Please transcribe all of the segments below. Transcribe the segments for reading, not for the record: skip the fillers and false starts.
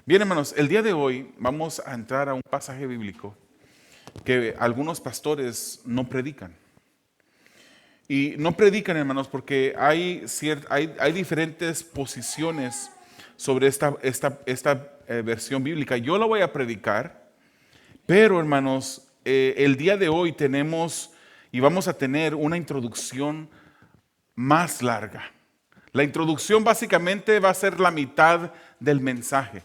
Bien, hermanos, el día de hoy vamos a entrar a un pasaje bíblico que algunos pastores no predican. Y no predican, hermanos, porque hay diferentes posiciones sobre esta versión bíblica. Yo la voy a predicar, pero, hermanos, el día de hoy tenemos y vamos a tener una introducción más larga. La introducción básicamente va a ser la mitad del mensaje.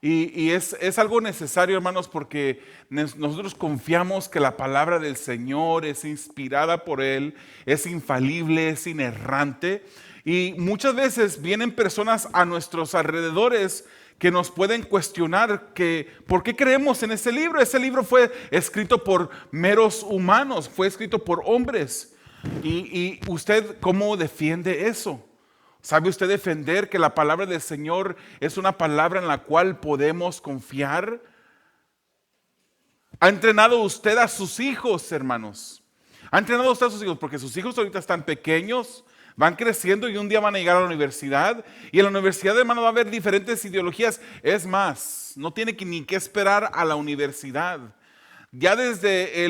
Y es algo necesario, hermanos, porque nosotros confiamos que la palabra del Señor es inspirada por Él, es infalible, es inerrante. Y muchas veces vienen personas a nuestros alrededores que nos pueden cuestionar que por qué creemos en ese libro. Ese libro fue escrito por meros humanos, fue escrito por hombres. Y usted, ¿cómo defiende eso? ¿Sabe usted defender que la palabra del Señor es una palabra en la cual podemos confiar? ¿Ha entrenado usted a sus hijos, hermanos? ¿Ha entrenado usted a sus hijos? Porque sus hijos ahorita están pequeños, van creciendo y un día van a llegar a la universidad. Y en la universidad, hermano, va a haber diferentes ideologías. Es más, no tiene ni que esperar a la universidad. Ya desde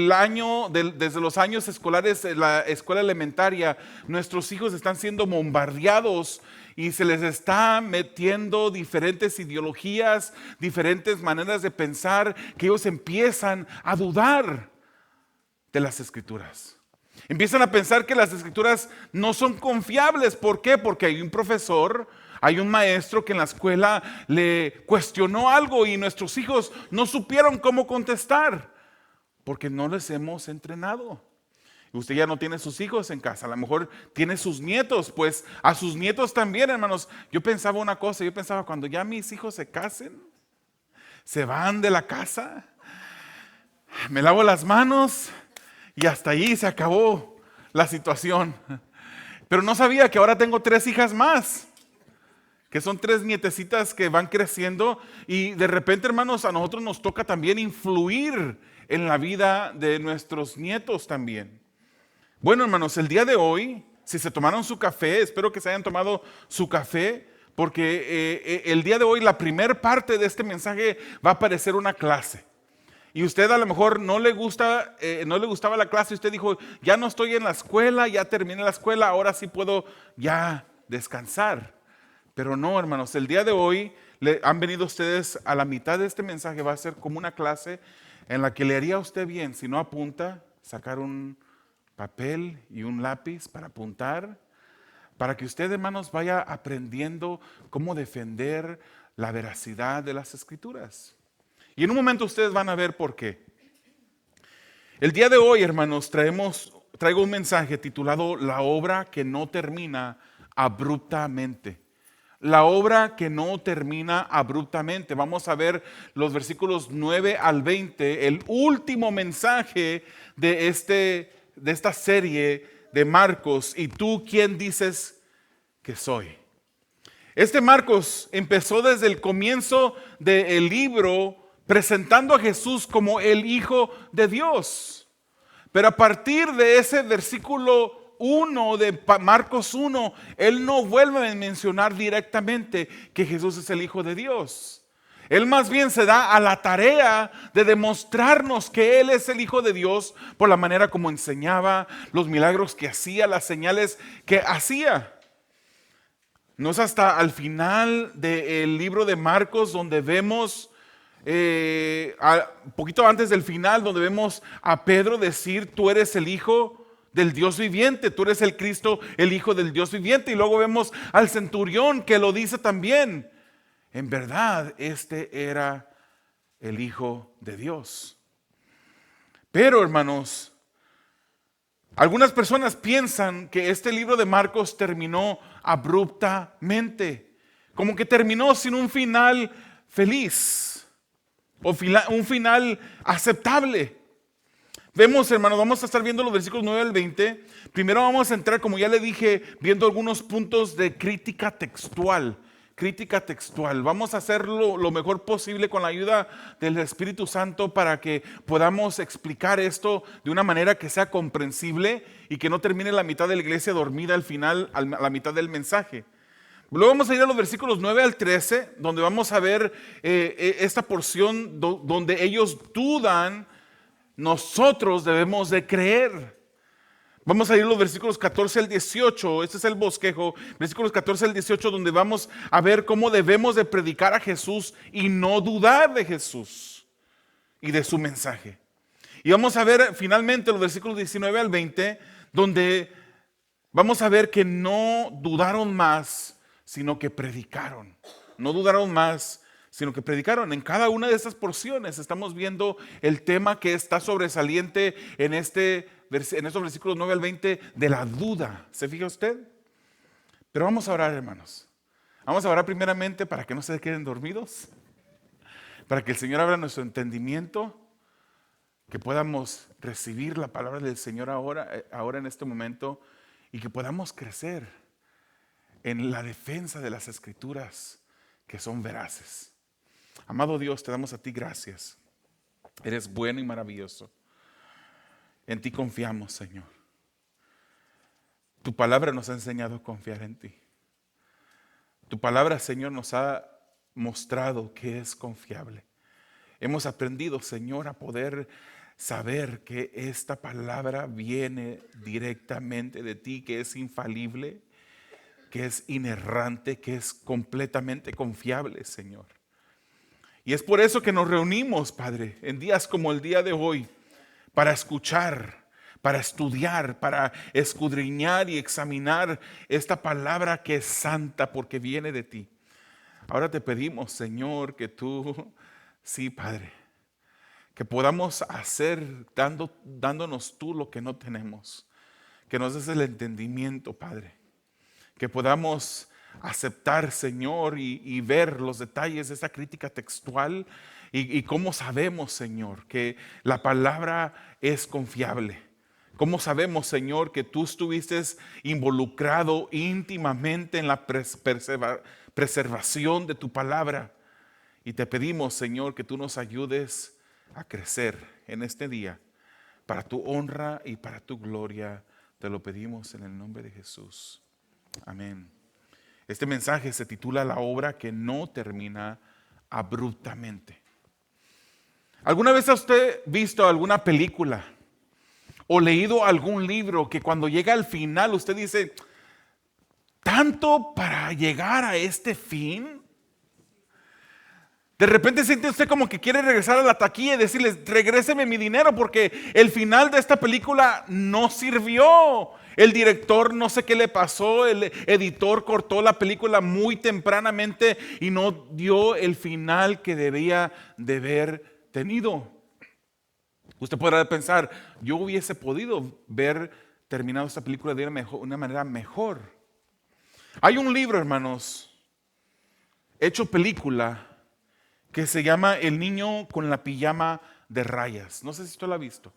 desde los años escolares, la escuela elementaria, nuestros hijos están siendo bombardeados y se les está metiendo diferentes ideologías, diferentes maneras de pensar, que ellos empiezan a dudar de las escrituras. Empiezan a pensar que las escrituras no son confiables. ¿Por qué? Porque hay un profesor, hay un maestro que en la escuela le cuestionó algo y nuestros hijos no supieron cómo contestar. Porque no les hemos entrenado. Usted ya no tiene sus hijos en casa, a lo mejor tiene sus nietos, pues a sus nietos también, hermanos. Yo pensaba una cosa, yo pensaba cuando ya mis hijos se casen, se van de la casa, me lavo las manos y hasta allí se acabó la situación. Pero no sabía que ahora tengo 3 hijas más, que son 3 nietecitas que van creciendo y de repente, hermanos, a nosotros nos toca también influir en la vida de nuestros nietos también. Bueno, hermanos, el día de hoy, si se tomaron su café, espero que se hayan tomado su café, porque el día de hoy la primer parte de este mensaje va a parecer una clase. Y usted a lo mejor no le gustaba la clase, usted dijo, ya no estoy en la escuela, ya terminé la escuela, ahora sí puedo ya descansar. Pero no, hermanos, el día de hoy han venido ustedes a la mitad de este mensaje, va a ser como una clase en la que le haría a usted bien, si no apunta, sacar un papel y un lápiz para apuntar, para que usted, hermanos, vaya aprendiendo cómo defender la veracidad de las escrituras. Y en un momento ustedes van a ver por qué. El día de hoy, hermanos, traigo un mensaje titulado La obra que no termina abruptamente. La obra que no termina abruptamente. Vamos a ver los versículos 9 al 20, el último mensaje de esta serie de Marcos. ¿Y tú quién dices que soy? Este Marcos empezó desde el comienzo del libro presentando a Jesús como el Hijo de Dios. Pero a partir de ese versículo 1 de Marcos 1, él no vuelve a mencionar directamente que Jesús es el Hijo de Dios. Él más bien se da a la tarea de demostrarnos que Él es el Hijo de Dios por la manera como enseñaba, los milagros que hacía, las señales que hacía. No es hasta al final del libro de Marcos donde vemos, un poquito antes del final, donde vemos a Pedro decir, tú eres el Hijo del Dios viviente, tú eres el Cristo, el Hijo del Dios viviente. Y luego vemos al centurión que lo dice también. En verdad, este era el Hijo de Dios. Pero, hermanos, algunas personas piensan que este libro de Marcos terminó abruptamente, como que terminó sin un final feliz o un final aceptable. Vemos, hermanos, vamos a estar viendo los versículos 9 al 20. Primero vamos a entrar, como ya le dije, viendo algunos puntos de crítica textual. Crítica textual. Vamos a hacerlo lo mejor posible con la ayuda del Espíritu Santo para que podamos explicar esto de una manera que sea comprensible y que no termine la mitad de la iglesia dormida al final, a la mitad del mensaje. Luego vamos a ir a los versículos 9 al 13, donde vamos a ver esta porción donde ellos dudan, nosotros debemos de creer. Vamos a ir a los versículos 14 al 18, este es el bosquejo, versículos 14 al 18, donde vamos a ver cómo debemos de predicar a Jesús y no dudar de Jesús y de su mensaje. Y vamos a ver finalmente los versículos 19 al 20, donde vamos a ver que no dudaron más, sino que predicaron. No dudaron más, sino que predicaron. En cada una de estas porciones estamos viendo el tema que está sobresaliente en estos versículos 9 al 20 de la duda. ¿Se fija usted? Pero vamos a orar, hermanos. Vamos a orar primeramente para que no se queden dormidos, para que el Señor abra nuestro entendimiento, que podamos recibir la palabra del Señor ahora en este momento y que podamos crecer en la defensa de las Escrituras que son veraces. Amado Dios, te damos a ti gracias. Eres bueno y maravilloso. En ti confiamos, Señor. Tu palabra nos ha enseñado a confiar en ti. Tu palabra, Señor, nos ha mostrado que es confiable. Hemos aprendido, Señor, a poder saber que esta palabra viene directamente de ti, que es infalible, que es inerrante, que es completamente confiable, Señor. Y es por eso que nos reunimos, Padre, en días como el día de hoy, para escuchar, para estudiar, para escudriñar y examinar esta palabra que es santa porque viene de ti. Ahora te pedimos, Señor, que tú, sí, Padre, que podamos hacer dándonos tú lo que no tenemos, que nos des el entendimiento, Padre, que podamos aceptar, Señor, y ver los detalles de esta crítica textual y cómo sabemos, Señor, que la palabra es confiable. Cómo sabemos, Señor, que tú estuviste involucrado íntimamente en la preservación de tu palabra. Y te pedimos, Señor, que tú nos ayudes a crecer en este día para tu honra y para tu gloria. Te lo pedimos en el nombre de Jesús. Amén. Este mensaje se titula La obra que no termina abruptamente. ¿Alguna vez ha usted visto alguna película o leído algún libro que cuando llega al final usted dice, ¿tanto para llegar a este fin? De repente siente usted como que quiere regresar a la taquilla y decirles, regréseme mi dinero porque el final de esta película no sirvió. El director no sé qué le pasó, el editor cortó la película muy tempranamente y no dio el final que debía de haber tenido. Usted podrá pensar, yo hubiese podido ver terminado esta película de una manera mejor. Hay un libro, hermanos, hecho película, que se llama El niño con la pijama de rayas. No sé si usted lo ha visto.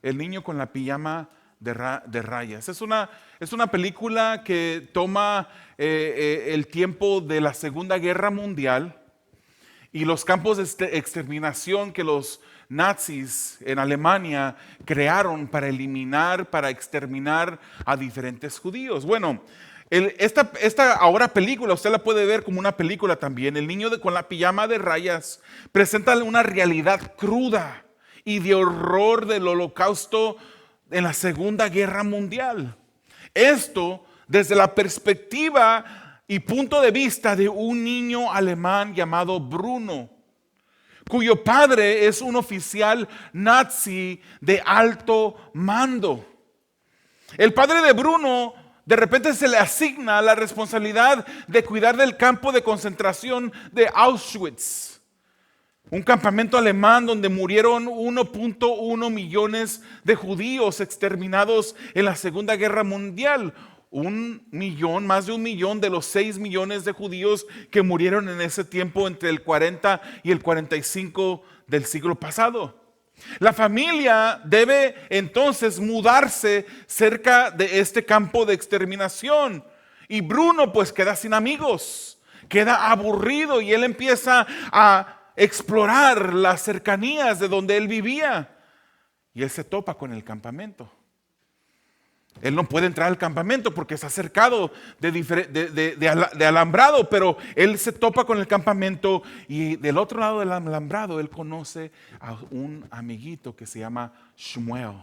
El niño con la pijama de rayas. Es una película que toma el tiempo de la Segunda Guerra Mundial y los campos de exterminación que los nazis en Alemania crearon para eliminar, para exterminar a diferentes judíos. Bueno, esta ahora película, usted la puede ver como una película también. El niño con la pijama de rayas presenta una realidad cruda y de horror del holocausto en la Segunda Guerra Mundial. Esto desde la perspectiva y punto de vista de un niño alemán llamado Bruno, cuyo padre es un oficial nazi de alto mando. El padre de Bruno de repente se le asigna la responsabilidad de cuidar del campo de concentración de Auschwitz, un campamento alemán donde murieron 1.1 millones de judíos exterminados en la Segunda Guerra Mundial. Más de un millón de los 6 millones de judíos que murieron en ese tiempo entre el 40 y el 45 del siglo pasado. La familia debe entonces mudarse cerca de este campo de exterminación. Y Bruno pues queda sin amigos, queda aburrido y él empieza a explorar las cercanías de donde él vivía. Y él se topa con el campamento. Él no puede entrar al campamento porque está cercado de alambrado, pero él se topa con el campamento y del otro lado del alambrado él conoce a un amiguito que se llama Shmuel.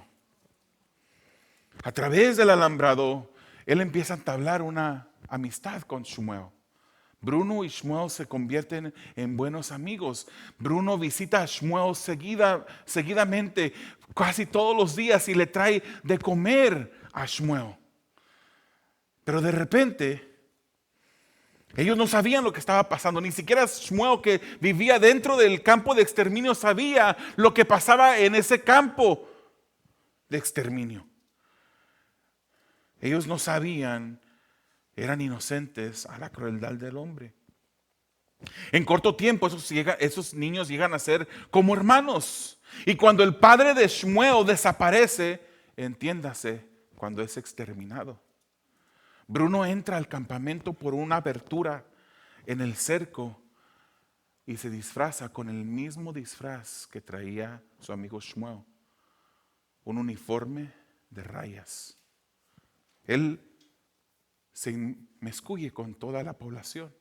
A través del alambrado él empieza a entablar una amistad con Shmuel. Bruno y Shmuel se convierten en buenos amigos. Bruno visita a Shmuel seguidamente, casi todos los días, y le trae de comer a Shmuel. Pero de repente, ellos no sabían lo que estaba pasando. Ni siquiera Shmuel, que vivía dentro del campo de exterminio, sabía lo que pasaba en ese campo de exterminio. Ellos no sabían, eran inocentes a la crueldad del hombre. En corto tiempo esos niños llegan a ser como hermanos. Y cuando el padre de Shmuel desaparece, entiéndase, cuando es exterminado. Bruno entra al campamento por una abertura en el cerco y se disfraza con el mismo disfraz que traía su amigo Shmuel, un uniforme de rayas. Él se inmiscuye con toda la población.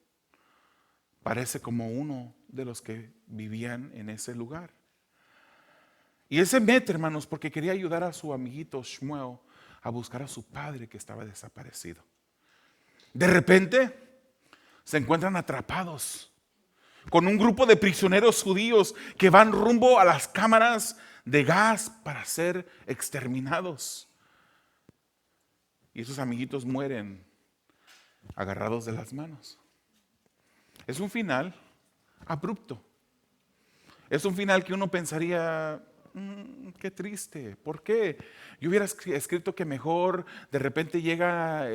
Parece como uno de los que vivían en ese lugar. Y él se mete, hermanos, porque quería ayudar a su amiguito Shmuel a buscar a su padre que estaba desaparecido. De repente se encuentran atrapados con un grupo de prisioneros judíos que van rumbo a las cámaras de gas para ser exterminados. Y esos amiguitos mueren agarrados de las manos. Es un final abrupto. Es un final que uno pensaría, qué triste. ¿Por qué? Yo hubiera escrito que mejor de repente llega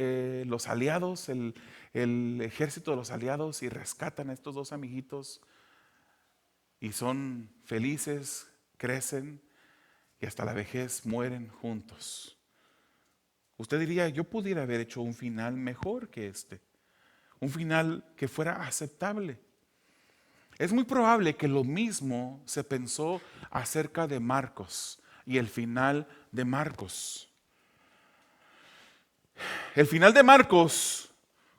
los aliados, el ejército de los aliados, y rescatan a estos dos amiguitos y son felices, crecen y hasta la vejez mueren juntos. Usted diría, yo pudiera haber hecho un final mejor que este, un final que fuera aceptable. Es muy probable que lo mismo se pensó acerca de Marcos y el final de Marcos. El final de Marcos,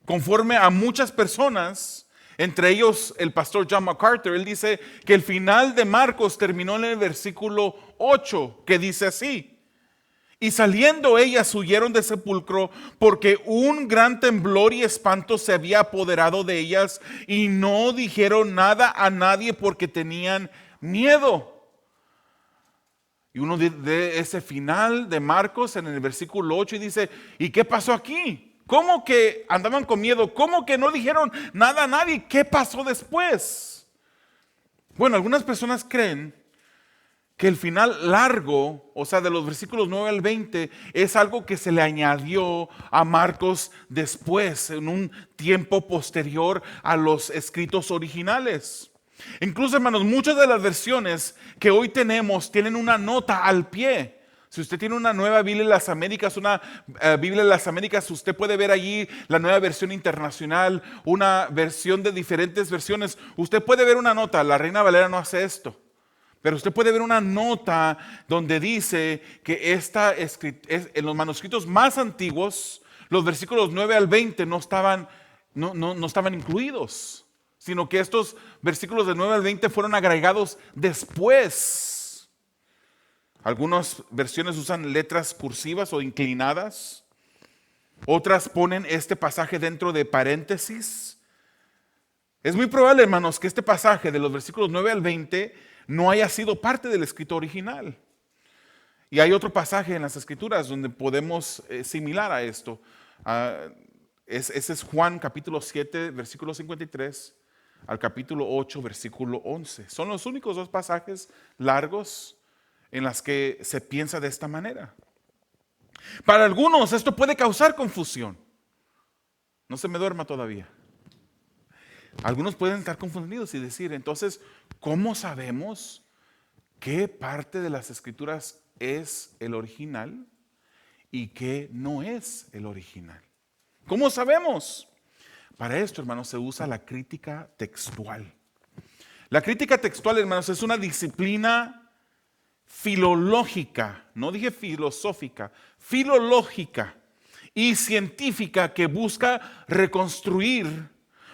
conforme a muchas personas, entre ellos el pastor John MacArthur, él dice que el final de Marcos terminó en el versículo 8, que dice así: y saliendo ellas huyeron del sepulcro, porque un gran temblor y espanto se había apoderado de ellas, y no dijeron nada a nadie porque tenían miedo. Y uno de ese final de Marcos en el versículo 8 y dice, ¿y qué pasó aquí? ¿Cómo que andaban con miedo? ¿Cómo que no dijeron nada a nadie? ¿Qué pasó después? Bueno, algunas personas creen que el final largo, o sea, de los versículos 9 al 20, es algo que se le añadió a Marcos después, en un tiempo posterior a los escritos originales. Incluso, hermanos, muchas de las versiones que hoy tenemos tienen una nota al pie. Si usted tiene una nueva Biblia de las Américas, Biblia de las Américas, usted puede ver allí la nueva versión internacional, una versión de diferentes versiones. Usted puede ver una nota, la Reina Valera no hace esto. Pero usted puede ver una nota donde dice que en los manuscritos más antiguos, los versículos 9 al 20 no estaban incluidos, sino que estos versículos de 9 al 20 fueron agregados después. Algunas versiones usan letras cursivas o inclinadas. Otras ponen este pasaje dentro de paréntesis. Es muy probable, hermanos, que este pasaje de los versículos 9 al 20 no haya sido parte del escrito original. Y hay otro pasaje en las Escrituras donde podemos similar a esto. Ese es Juan capítulo 7, versículo 53 al capítulo 8, versículo 11. Son los únicos dos pasajes largos en los que se piensa de esta manera. Para algunos esto puede causar confusión. No se me duerma todavía. Algunos pueden estar confundidos y decir, entonces, ¿cómo sabemos qué parte de las Escrituras es el original y qué no es el original? ¿Cómo sabemos? Para esto, hermanos, se usa la crítica textual. La crítica textual, hermanos, es una disciplina filológica, no dije filosófica, filológica y científica que busca reconstruir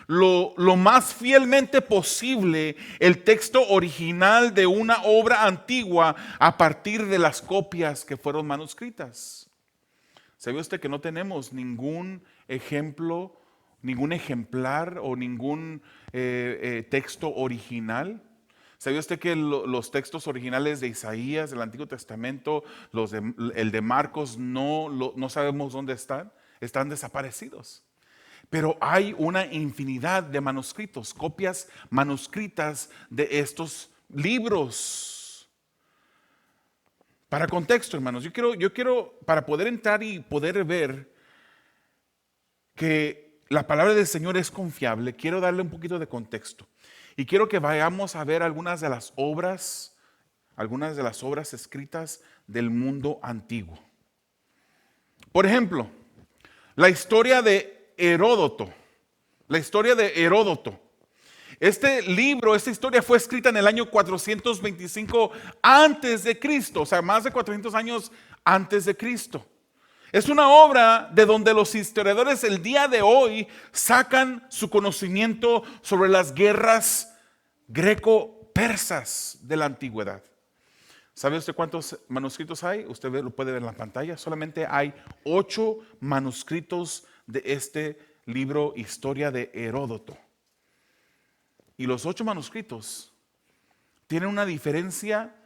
lo más fielmente posible el texto original de una obra antigua a partir de las copias que fueron manuscritas. ¿Sabía usted que no tenemos ningún ejemplo, ningún ejemplar o ningún texto original? ¿Sabía usted que los textos originales de Isaías, del Antiguo Testamento, el de Marcos, no sabemos dónde están? Están desaparecidos. Pero hay una infinidad de manuscritos, copias manuscritas de estos libros. Para contexto, hermanos, yo quiero, para poder entrar y poder ver que la palabra del Señor es confiable, quiero darle un poquito de contexto. Y quiero que vayamos a ver algunas de las obras escritas del mundo antiguo. Por ejemplo, la historia de Heródoto. La historia de Heródoto. Este libro, esta historia fue escrita en el año 425 antes de Cristo, o sea, más de 400 años antes de Cristo. Es una obra de donde los historiadores el día de hoy sacan su conocimiento sobre las guerras greco-persas de la antigüedad. ¿Sabe usted cuántos manuscritos hay? Usted lo puede ver en la pantalla. Solamente hay 8 manuscritos de este libro, Historia de Heródoto. Y los 8 manuscritos tienen una diferencia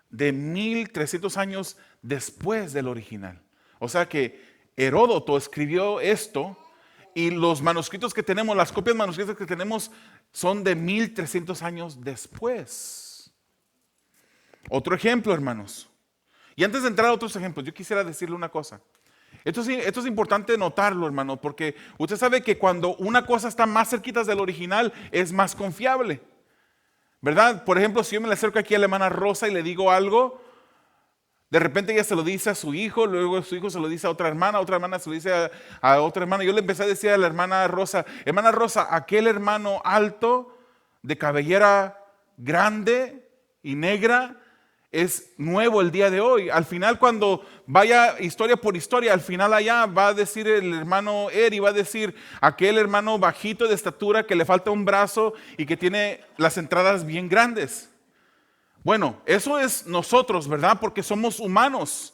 de 1300 años después del original. O sea que Heródoto escribió esto y los manuscritos que tenemos, las copias manuscritas que tenemos son de 1300 años después. Otro ejemplo, hermanos. Y antes de entrar a otros ejemplos, yo quisiera decirle una cosa. Esto es importante notarlo, hermano, porque usted sabe que cuando una cosa está más cerquita del original es más confiable, ¿verdad? Por ejemplo, si yo me le acerco aquí a la hermana Rosa y le digo algo, de repente ella se lo dice a su hijo, luego su hijo se lo dice a otra hermana se lo dice a otra hermana. Yo le empecé a decir a la hermana Rosa, aquel hermano alto, de cabellera grande y negra, es nuevo el día de hoy. Al final, cuando vaya historia por historia, al final allá va a decir el hermano Eri, va a decir aquel hermano bajito de estatura que le falta un brazo y que tiene las entradas bien grandes. Bueno, eso es nosotros, ¿verdad? Porque somos humanos.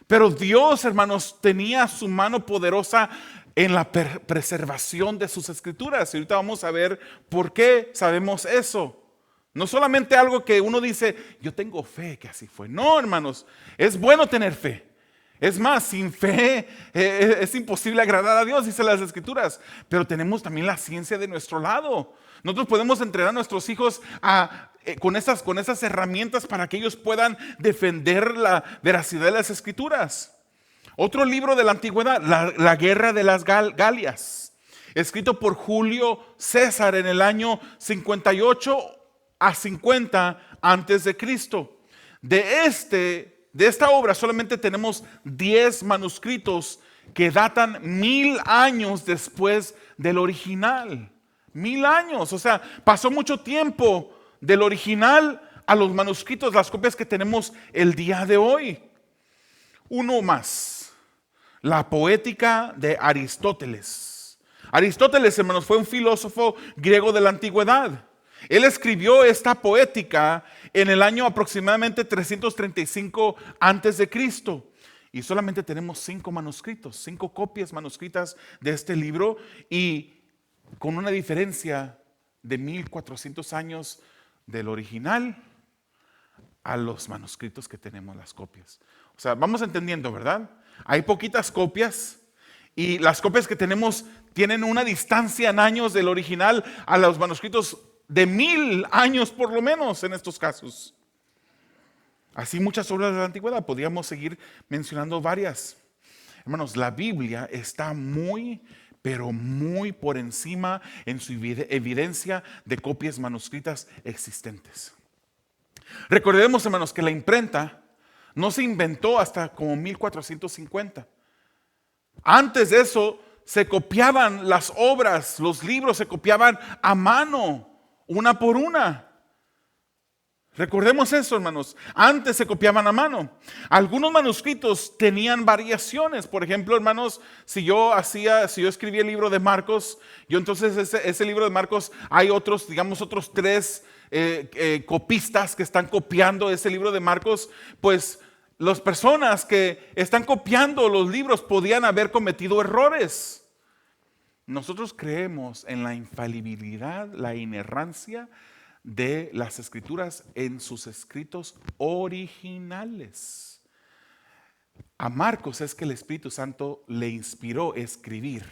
Pero Dios, hermanos, tenía su mano poderosa en la preservación de sus escrituras. Y ahorita vamos a ver por qué sabemos eso. No solamente algo que uno dice, yo tengo fe que así fue. No, hermanos, es bueno tener fe. Es más, sin fe es imposible agradar a Dios, dice las Escrituras. Pero tenemos también la ciencia de nuestro lado. Nosotros podemos entrenar a nuestros hijos con esas herramientas para que ellos puedan defender la veracidad de las Escrituras. Otro libro de la antigüedad, la Guerra de las Galias, escrito por Julio César en el año 58 a 50 antes de Cristo. De esta obra solamente tenemos 10 manuscritos que datan 1000 años después del original. 1000 años, o sea, pasó mucho tiempo del original a los manuscritos, las copias que tenemos el día de hoy. Uno más, la Poética de Aristóteles. Aristóteles, hermanos, fue un filósofo griego de la antigüedad. Él escribió esta poética en el año aproximadamente 335 antes de Cristo. Y solamente tenemos 5 manuscritos, 5 copias manuscritas de este libro y con una diferencia de 1400 años del original a los manuscritos que tenemos, las copias. O sea, vamos entendiendo, ¿verdad? Hay poquitas copias y las copias que tenemos tienen una distancia en años del original a los manuscritos de 1000 años por lo menos en estos casos. Así muchas obras de la antigüedad, podríamos seguir mencionando varias. Hermanos, la Biblia está muy, pero muy por encima en su evidencia de copias manuscritas existentes. Recordemos, hermanos, que la imprenta no se inventó hasta como 1450. Antes de eso se copiaban las obras, los libros se copiaban a mano, una por una. Recordemos eso, hermanos. Antes se copiaban a mano. Algunos manuscritos tenían variaciones. Por ejemplo, hermanos, si yo escribía el libro de Marcos, yo entonces ese libro de Marcos, hay otros, digamos, otros tres copistas que están copiando ese libro de Marcos, pues las personas que están copiando los libros podían haber cometido errores. Nosotros creemos en la infalibilidad, la inerrancia de las escrituras en sus escritos originales. A Marcos es que el Espíritu Santo le inspiró a escribir.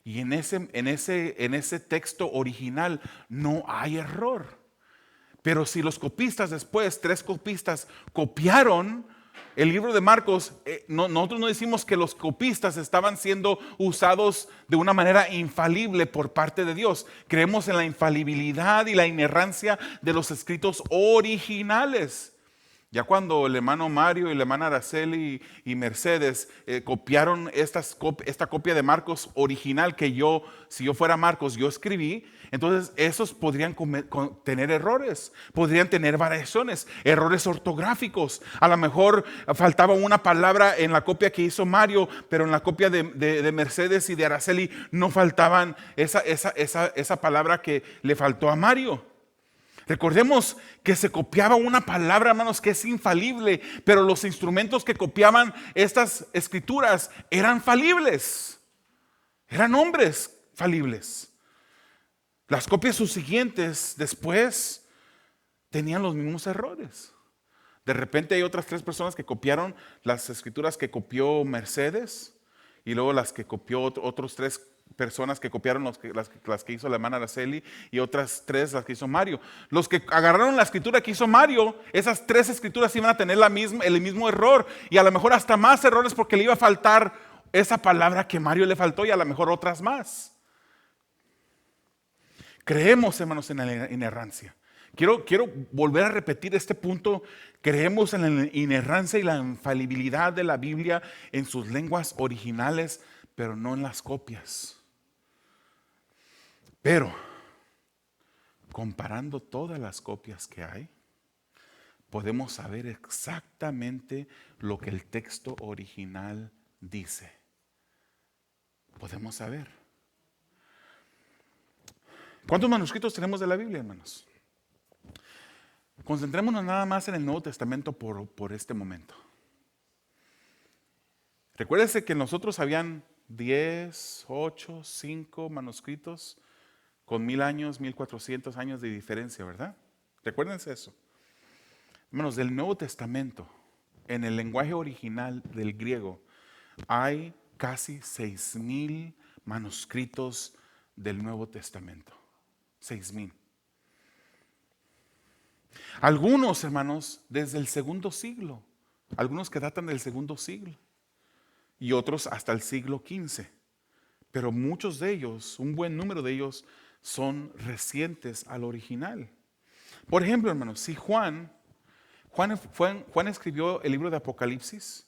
Y en ese texto original no hay error. Pero si los copistas después, 3 copistas, copiaron el libro de Marcos, nosotros no decimos que los copistas estaban siendo usados de una manera infalible por parte de Dios. Creemos en la infalibilidad y la inerrancia de los escritos originales. Ya cuando el hermano Mario y la hermana Araceli y Mercedes copiaron esta copia de Marcos original que si yo fuera Marcos, yo escribí, entonces esos podrían tener errores, podrían tener variaciones, errores ortográficos. A lo mejor faltaba una palabra en la copia que hizo Mario, pero en la copia de Mercedes y de Araceli no faltaban esa palabra que le faltó a Mario. Recordemos que se copiaba una palabra, hermanos, que es infalible, pero los instrumentos que copiaban estas escrituras eran falibles, eran hombres falibles. Las copias subsiguientes después tenían los mismos errores. De repente hay otras 3 personas que copiaron las escrituras que copió Mercedes y luego las que copió otros 3 personas que copiaron las que hizo la hermana Araceli y otras 3 las que hizo Mario. Los que agarraron la escritura que hizo Mario, esas 3 escrituras iban a tener el mismo error y a lo mejor hasta más errores porque le iba a faltar esa palabra que Mario le faltó y a lo mejor otras más. Creemos, hermanos, en la inerrancia. Quiero volver a repetir este punto. Creemos en la inerrancia y la infalibilidad de la Biblia en sus lenguas originales, pero no en las copias. Pero, comparando todas las copias que hay, podemos saber exactamente lo que el texto original dice. Podemos saber. ¿Cuántos manuscritos tenemos de la Biblia, hermanos? Concentrémonos nada más en el Nuevo Testamento por este momento. Recuérdese que nosotros habían 10, 8, 5 manuscritos con 1000 años, 1400 años de diferencia, ¿verdad? Recuérdense eso. Hermanos, del Nuevo Testamento, en el lenguaje original del griego, hay casi 6000 manuscritos del Nuevo Testamento. 6000. Algunos, hermanos, desde el segundo siglo. Algunos que datan del segundo siglo. Y otros hasta el siglo XV. Pero muchos de ellos, un buen número de ellos, son recientes al original. Por ejemplo, hermanos, si Juan escribió el libro de Apocalipsis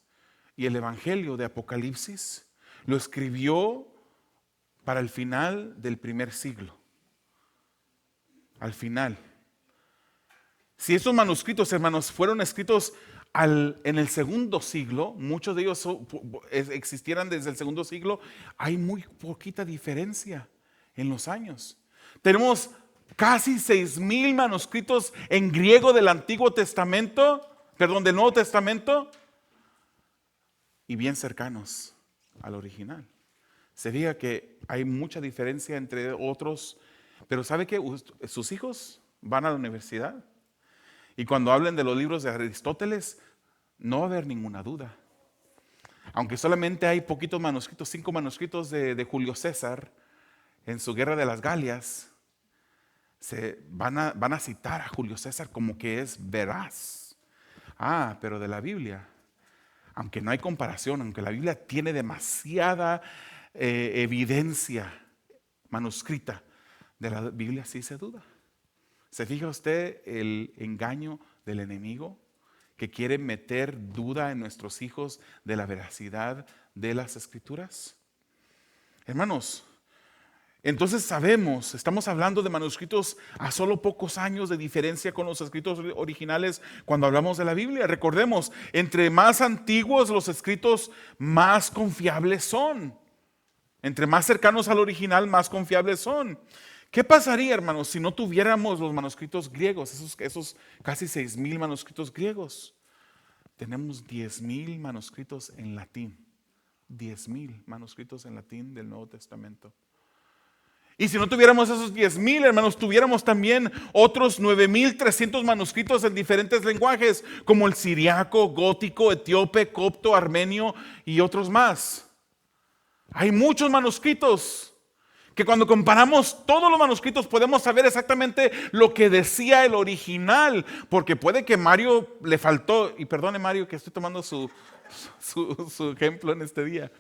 y el Evangelio de Apocalipsis, lo escribió para el final del primer siglo. Al final. Si esos manuscritos, hermanos, fueron escritos en el segundo siglo, muchos de ellos existieran desde el segundo siglo, hay muy poquita diferencia en los años. Tenemos casi 6000 manuscritos en griego del Antiguo Testamento, del Nuevo Testamento, y bien cercanos al original. Se diga que hay mucha diferencia entre otros, pero ¿sabe qué? Sus hijos van a la universidad y cuando hablen de los libros de Aristóteles, no va a haber ninguna duda. Aunque solamente hay poquitos manuscritos, 5 manuscritos de Julio César en su guerra de las Galias, van a citar a Julio César como que es veraz. Pero de la Biblia, aunque no hay comparación, aunque la Biblia tiene demasiada evidencia manuscrita, de la Biblia sí se duda. ¿Se fija usted el engaño del enemigo que quiere meter duda en nuestros hijos de la veracidad de las Escrituras? Hermanos, Entonces sabemos, estamos hablando de manuscritos a solo pocos años de diferencia con los escritos originales cuando hablamos de la Biblia. Recordemos, entre más antiguos los escritos, más confiables son. Entre más cercanos al original, más confiables son. ¿Qué pasaría, hermanos, si no tuviéramos los manuscritos griegos, esos casi 6,000 manuscritos griegos? Tenemos 10,000 manuscritos en latín. 10,000 manuscritos en latín del Nuevo Testamento. Y si no tuviéramos esos 10,000, hermanos, tuviéramos también otros 9,300 manuscritos en diferentes lenguajes, como el siriaco, gótico, etíope, copto, armenio y otros más. Hay muchos manuscritos que cuando comparamos todos los manuscritos podemos saber exactamente lo que decía el original, porque puede que Mario le faltó, y perdone Mario que estoy tomando su ejemplo en este día.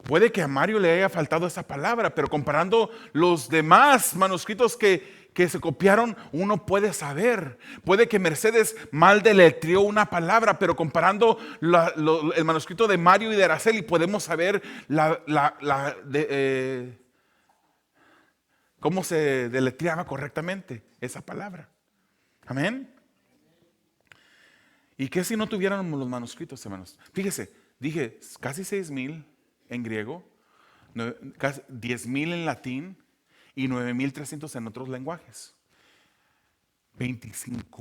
Puede que a Mario le haya faltado esa palabra, pero comparando los demás manuscritos que se copiaron, uno puede saber. Puede que Mercedes mal deletreó una palabra, pero comparando el manuscrito de Mario y de Araceli, podemos saber cómo se deletreaba correctamente esa palabra. Amén. ¿Y qué si no tuviéramos los manuscritos, hermanos? Fíjese, dije casi 6,000 en griego, 10,000 en latín y 9,300 en otros lenguajes.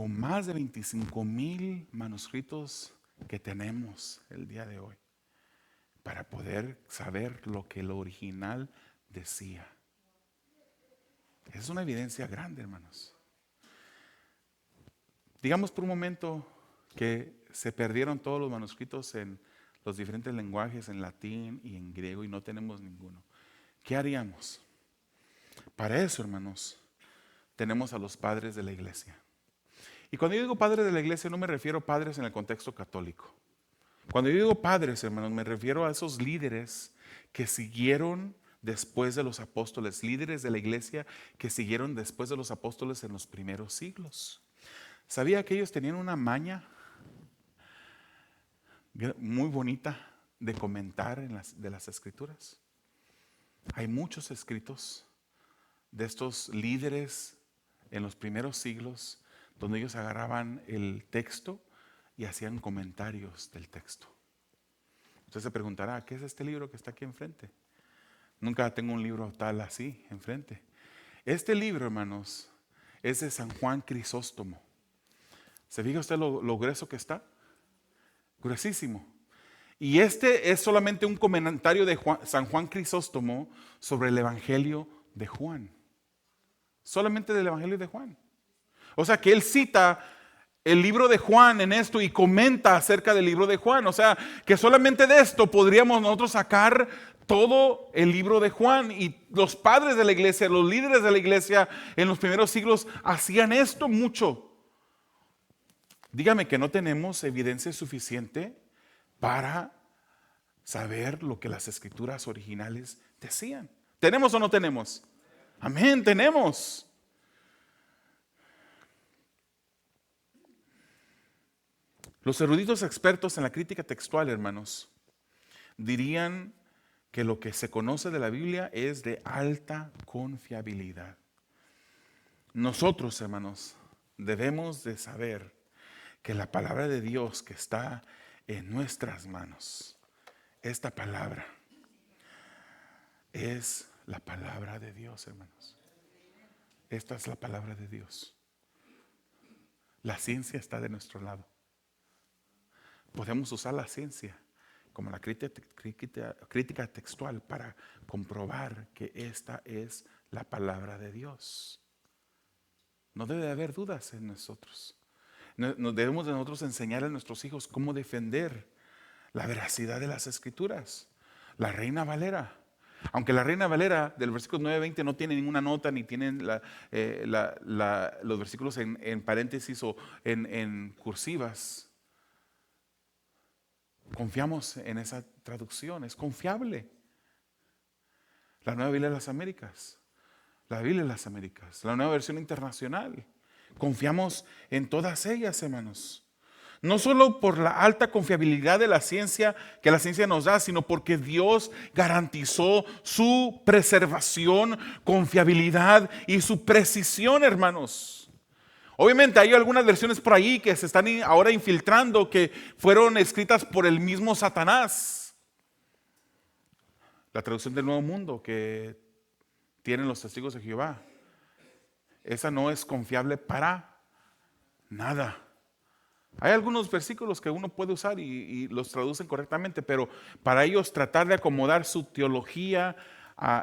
Más de 25,000 manuscritos que tenemos el día de hoy para poder saber lo que el original decía. Es una evidencia grande, hermanos. Digamos por un momento que se perdieron todos los manuscritos en los diferentes lenguajes, en latín y en griego, y no tenemos ninguno. ¿Qué haríamos? Para eso, hermanos, tenemos a los padres de la iglesia. Y cuando yo digo padres de la iglesia, no me refiero a padres en el contexto católico. Cuando yo digo padres, hermanos, me refiero a esos líderes que siguieron después de los apóstoles, líderes de la iglesia que siguieron después de los apóstoles en los primeros siglos. ¿Sabía que ellos tenían una maña muy bonita de comentar de las escrituras? Hay muchos escritos de estos líderes en los primeros siglos donde ellos agarraban el texto y hacían comentarios del texto. Usted se preguntará, ¿qué es este libro que está aquí enfrente? Nunca tengo un libro tal así enfrente. Este libro, hermanos, es de San Juan Crisóstomo. ¿Se fija usted lo grueso que está? Gruesísimo. Y este es solamente un comentario de San Juan Crisóstomo sobre el Evangelio de Juan. Solamente del Evangelio de Juan. O sea que él cita el libro de Juan en esto y comenta acerca del libro de Juan. O sea que solamente de esto podríamos nosotros sacar todo el libro de Juan. Y los padres de la iglesia, los líderes de la iglesia en los primeros siglos hacían esto mucho. Dígame que no tenemos evidencia suficiente para saber lo que las escrituras originales decían. ¿Tenemos o no tenemos? Amén, tenemos. Los eruditos expertos en la crítica textual, hermanos, dirían que lo que se conoce de la Biblia es de alta confiabilidad. Nosotros, hermanos, debemos de saber que la palabra de Dios que está en nuestras manos, esta palabra es la palabra de Dios, hermanos. Esta es la palabra de Dios. La ciencia está de nuestro lado. Podemos usar la ciencia como la crítica textual para comprobar que esta es la palabra de Dios. No debe de haber dudas en nosotros. Nos debemos de nosotros enseñar a nuestros hijos cómo defender la veracidad de las escrituras. La Reina Valera, aunque la Reina Valera del versículo 9-20 no tiene ninguna nota ni tiene los versículos en paréntesis o en cursivas, confiamos en esa traducción, es confiable. La Nueva Biblia de las Américas, la Biblia de las Américas, la Nueva Versión Internacional. Confiamos en todas ellas, hermanos. No solo por la alta confiabilidad de la ciencia que la ciencia nos da, sino porque Dios garantizó su preservación, confiabilidad y su precisión, hermanos. Obviamente hay algunas versiones por ahí que se están ahora infiltrando, que fueron escritas por el mismo Satanás. La traducción del Nuevo Mundo que tienen los testigos de Jehová, esa no es confiable para nada. Hay algunos versículos que uno puede usar y los traducen correctamente, pero para ellos tratar de acomodar su teología,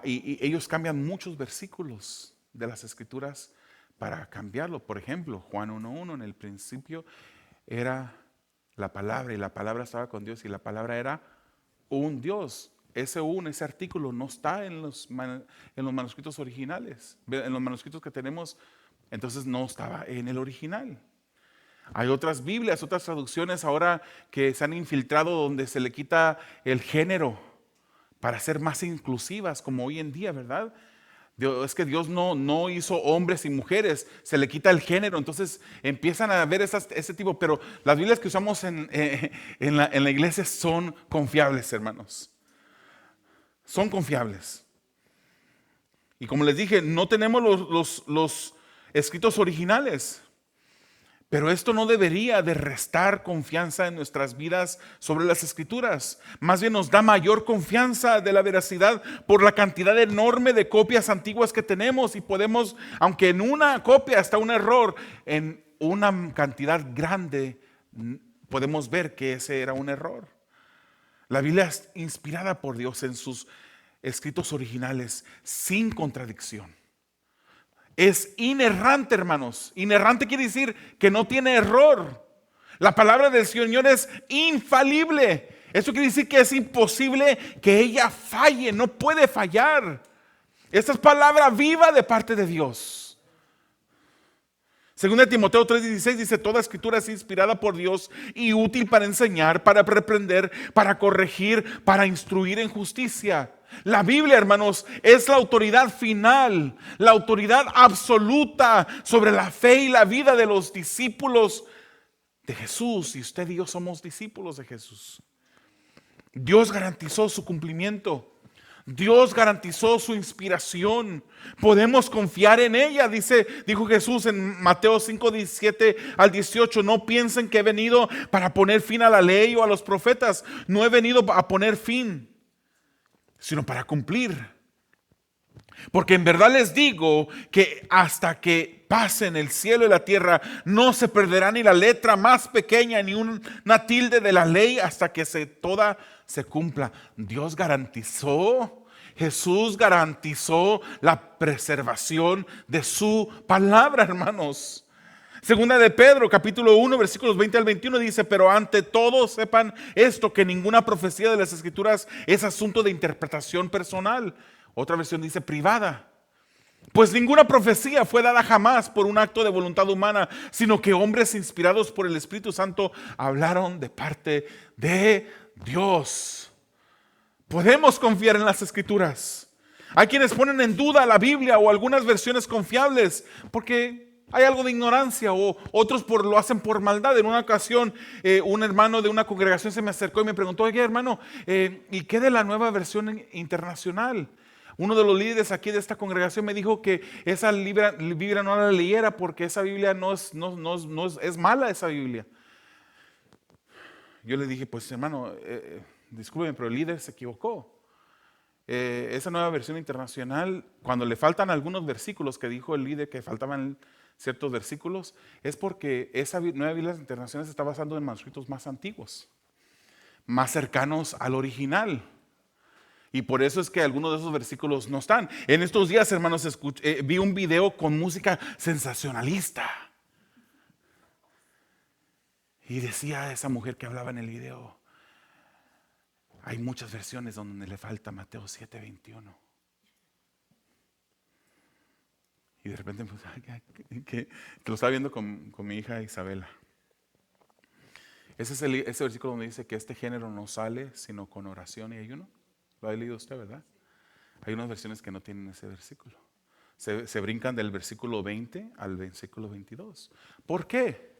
y ellos cambian muchos versículos de las Escrituras para cambiarlo. Por ejemplo, Juan 1:1, en el principio era la palabra y la palabra estaba con Dios y la palabra era un Dios. Ese artículo no está en los manuscritos originales, en los manuscritos que tenemos, entonces no estaba en el original. Hay otras Biblias, otras traducciones ahora que se han infiltrado donde se le quita el género para ser más inclusivas, como hoy en día, ¿verdad? Es que Dios no hizo hombres y mujeres, se le quita el género, entonces empiezan a ver ese tipo, pero las Biblias que usamos en la iglesia son confiables, hermanos. Son confiables. Y como les dije, no tenemos los escritos originales. Pero esto no debería de restar confianza en nuestras vidas sobre las Escrituras. Más bien nos da mayor confianza de la veracidad por la cantidad enorme de copias antiguas que tenemos. Y podemos, aunque en una copia está un error, en una cantidad grande podemos ver que ese era un error. La Biblia es inspirada por Dios en sus escritos originales sin contradicción. Es inerrante, hermanos. Inerrante quiere decir que no tiene error. La palabra del Señor es infalible. Eso quiere decir que es imposible que ella falle, no puede fallar. Esta es palabra viva de parte de Dios. Según de Timoteo 3:16 dice: toda escritura es inspirada por Dios y útil para enseñar, para reprender, para corregir, para instruir en justicia. La Biblia, hermanos, es la autoridad final, la autoridad absoluta sobre la fe y la vida de los discípulos de Jesús. Y usted y yo somos discípulos de Jesús. Dios garantizó su cumplimiento. Dios garantizó su inspiración. Podemos confiar en ella. Dijo Jesús en Mateo 5:17 al 18: no piensen que he venido para poner fin a la ley o a los profetas. No he venido a poner fin, sino para cumplir. Porque en verdad les digo que hasta que pasen el cielo y la tierra, no se perderá ni la letra más pequeña ni una tilde de la ley hasta que toda se cumpla. Dios garantizó, Jesús garantizó la preservación de su palabra, hermanos. Segunda de Pedro, capítulo 1, versículos 20 al 21 dice: pero ante todo sepan esto, que ninguna profecía de las Escrituras es asunto de interpretación personal. Otra versión dice privada. Pues ninguna profecía fue dada jamás por un acto de voluntad humana, sino que hombres inspirados por el Espíritu Santo hablaron de parte de Dios. Podemos confiar en las Escrituras. Hay quienes ponen en duda la Biblia o algunas versiones confiables porque hay algo de ignorancia, o otros lo hacen por maldad. En una ocasión un hermano de una congregación se me acercó y me preguntó: oye, hermano, ¿y qué de la nueva versión internacional? Uno de los líderes aquí de esta congregación me dijo que esa Biblia no la leyera porque esa Biblia es mala, esa Biblia. Yo le dije: pues hermano, discúlpeme, pero el líder se equivocó. Esa nueva versión internacional, cuando le faltan algunos versículos, que dijo el líder que faltaban ciertos versículos, es porque esa nueva Biblia internacional se está basando en manuscritos más antiguos, más cercanos al original. Y por eso es que algunos de esos versículos no están. En estos días, hermanos, vi un video con música sensacionalista. Y decía esa mujer que hablaba en el video: hay muchas versiones donde le falta Mateo 7:21. Y de repente, pues, que lo estaba viendo con mi hija Isabela. Ese es ese versículo donde dice que este género no sale sino con oración y ayuno. Lo ha leído usted, ¿verdad? Hay unas versiones que no tienen ese versículo. Se brincan del versículo 20 al versículo 22. ¿Por qué?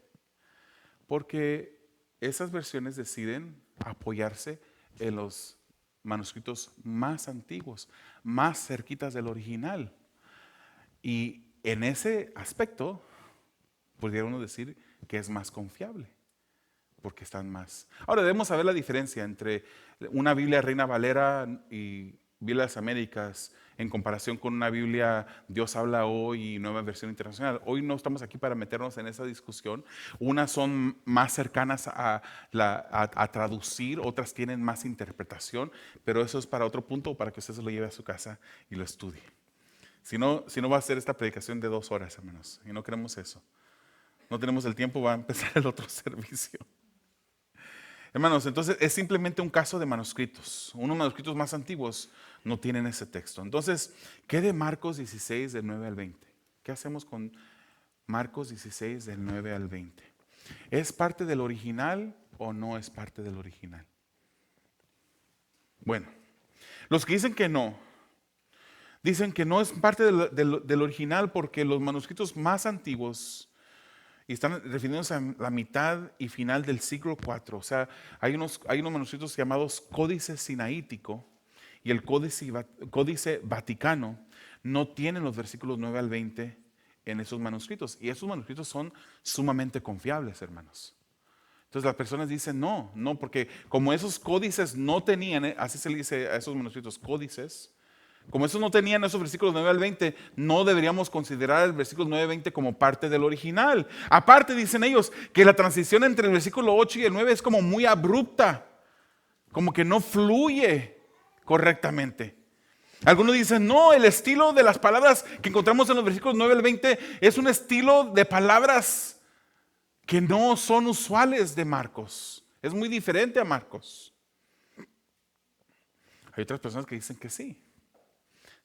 Porque esas versiones deciden apoyarse en los manuscritos más antiguos, más cerquitas del original. Y en ese aspecto, podría uno decir que es más confiable, porque están más. Ahora debemos saber la diferencia entre una Biblia Reina Valera y Biblia de las Américas en comparación con una Biblia Dios habla hoy y Nueva Versión Internacional. Hoy no estamos aquí para meternos en esa discusión. Unas son más cercanas a traducir, otras tienen más interpretación, pero eso es para otro punto, para que usted se lo lleve a su casa y lo estudie. Si no va a ser esta predicación de 2 horas, hermanos, y no queremos eso. No tenemos el tiempo, va a empezar el otro servicio. Hermanos, entonces es simplemente un caso de manuscritos. Unos manuscritos más antiguos no tienen ese texto. Entonces, ¿qué de Marcos 16 del 9 al 20? ¿Qué hacemos con Marcos 16 del 9 al 20? ¿Es parte del original o no es parte del original? Bueno, los que dicen que no es parte del original porque los manuscritos más antiguos, y están refiriéndose a la mitad y final del siglo IV. O sea, hay unos manuscritos llamados Códice Sinaítico y el Códice Vaticano no tienen los versículos 9 al 20 en esos manuscritos. Y esos manuscritos son sumamente confiables, hermanos. Entonces las personas dicen no, porque como esos códices no tenían, así se le dice a esos manuscritos, códices, como esos no tenían esos versículos 9 al 20, no deberíamos considerar el versículo 9 al 20 como parte del original. Aparte, dicen ellos, que la transición entre el versículo 8 y el 9 es como muy abrupta, como que no fluye correctamente. Algunos dicen, no, el estilo de las palabras que encontramos en los versículos 9 al 20 es un estilo de palabras que no son usuales de Marcos. Es muy diferente a Marcos. Hay otras personas que dicen que sí.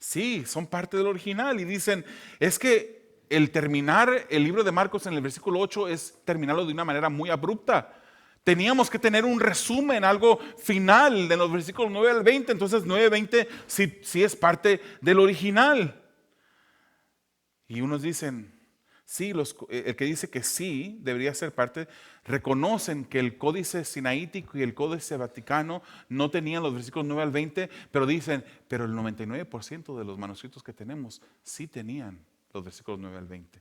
Sí, son parte del original y dicen, es que el terminar el libro de Marcos en el versículo 8 es terminarlo de una manera muy abrupta. Teníamos que tener un resumen, algo final de los versículos 9 al 20, entonces 9 al 20 sí es parte del original. Y unos dicen, sí, el que dice que sí debería ser parte, reconocen que el Códice Sinaítico y el Códice Vaticano no tenían los versículos 9 al 20, pero dicen, pero el 99% de los manuscritos que tenemos sí tenían los versículos 9 al 20.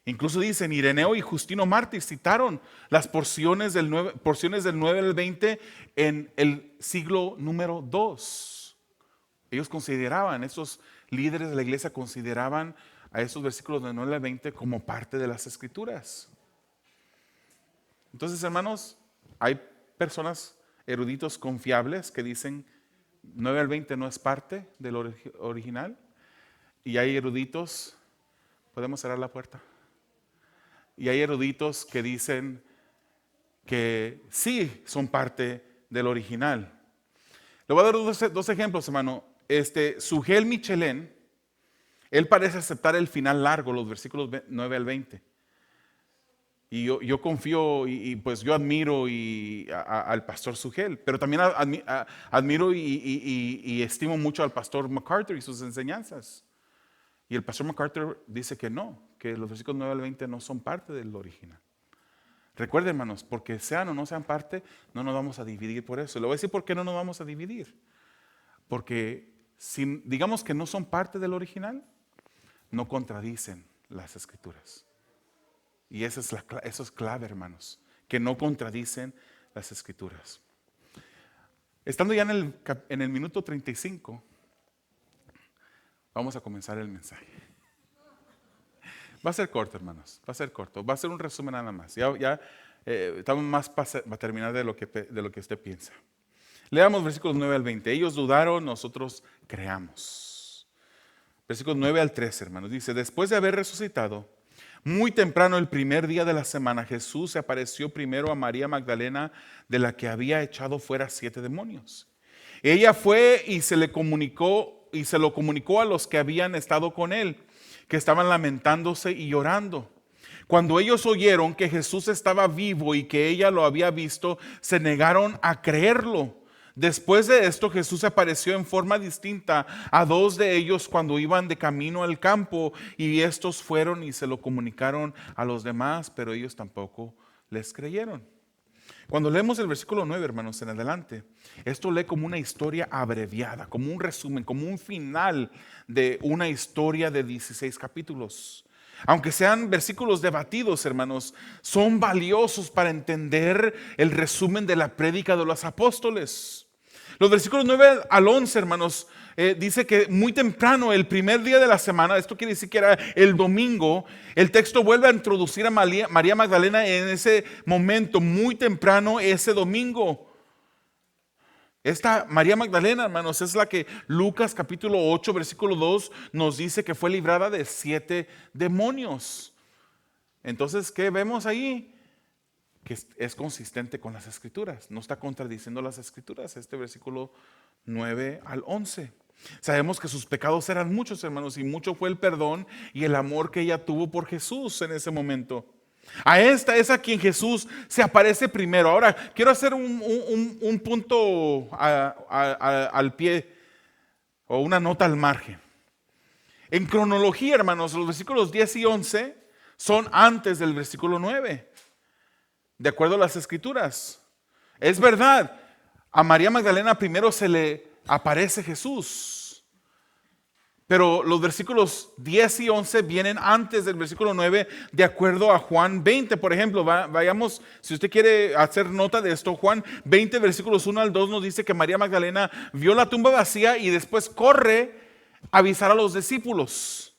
Incluso dicen, Ireneo y Justino Mártir citaron las porciones del 9 al 20 en el siglo número 2. Ellos consideraban, esos líderes de la iglesia consideraban a esos versículos de 9 al 20 como parte de las escrituras. Entonces, hermanos, hay personas, eruditos confiables, que dicen 9 al 20 no es parte del original. Y hay eruditos, podemos cerrar la puerta. Y hay eruditos que dicen que sí son parte del original. Le voy a dar dos ejemplos, hermano. Sugel Michelén, él parece aceptar el final largo, los versículos 9 al 20. Y yo confío y pues yo admiro al pastor Sugel, pero también admiro y estimo mucho al pastor MacArthur y sus enseñanzas. Y el pastor MacArthur dice que no, que los versículos 9 al 20 no son parte del original. Recuerden, hermanos, porque sean o no sean parte, no nos vamos a dividir por eso. Le voy a decir por qué no nos vamos a dividir. Porque si digamos que no son parte del original, no contradicen las escrituras. Y eso es clave, hermanos, que no contradicen las escrituras. Estando ya en el minuto 35, vamos a comenzar el mensaje. Va a ser corto, hermanos, va a ser corto, va a ser un resumen nada más. Ya estamos más para terminar de lo que usted piensa. Leamos versículos 9 al 20. Ellos dudaron, nosotros creamos. Versículos 9 al 13, hermanos. Dice, después de haber resucitado, muy temprano el primer día de la semana, Jesús se apareció primero a María Magdalena, de la que había echado fuera 7 demonios. Ella fue y se lo comunicó a los que habían estado con él, que estaban lamentándose y llorando. Cuando ellos oyeron que Jesús estaba vivo y que ella lo había visto, se negaron a creerlo. Después de esto, Jesús apareció en forma distinta a dos de ellos cuando iban de camino al campo, y estos fueron y se lo comunicaron a los demás, pero ellos tampoco les creyeron. Cuando leemos el versículo 9, hermanos, en adelante, esto lee como una historia abreviada, como un resumen, como un final de una historia de 16 capítulos. Aunque sean versículos debatidos, hermanos, son valiosos para entender el resumen de la prédica de los apóstoles. Los versículos 9 al 11, hermanos, dice que muy temprano, el primer día de la semana, esto quiere decir que era el domingo, el texto vuelve a introducir a María Magdalena en ese momento, muy temprano, ese domingo. Esta María Magdalena, hermanos, es la que Lucas capítulo 8, versículo 2 nos dice que fue librada de 7 demonios. Entonces, ¿qué vemos ahí? Que es consistente con las escrituras, no está contradiciendo las escrituras, este versículo 9 al 11. Sabemos que sus pecados eran muchos, hermanos, y mucho fue el perdón y el amor que ella tuvo por Jesús en ese momento. A esta es a quien Jesús se aparece primero. Ahora, quiero hacer un punto al pie, o una nota al margen. En cronología, hermanos, los versículos 10 y 11 son antes del versículo 9. De acuerdo a las escrituras. Es verdad, a María Magdalena primero se le aparece Jesús. Pero los versículos 10 y 11 vienen antes del versículo 9, de acuerdo a Juan 20. Por ejemplo, vayamos, si usted quiere hacer nota de esto, Juan 20, versículos 1 al 2 nos dice que María Magdalena vio la tumba vacía y después corre a avisar a los discípulos.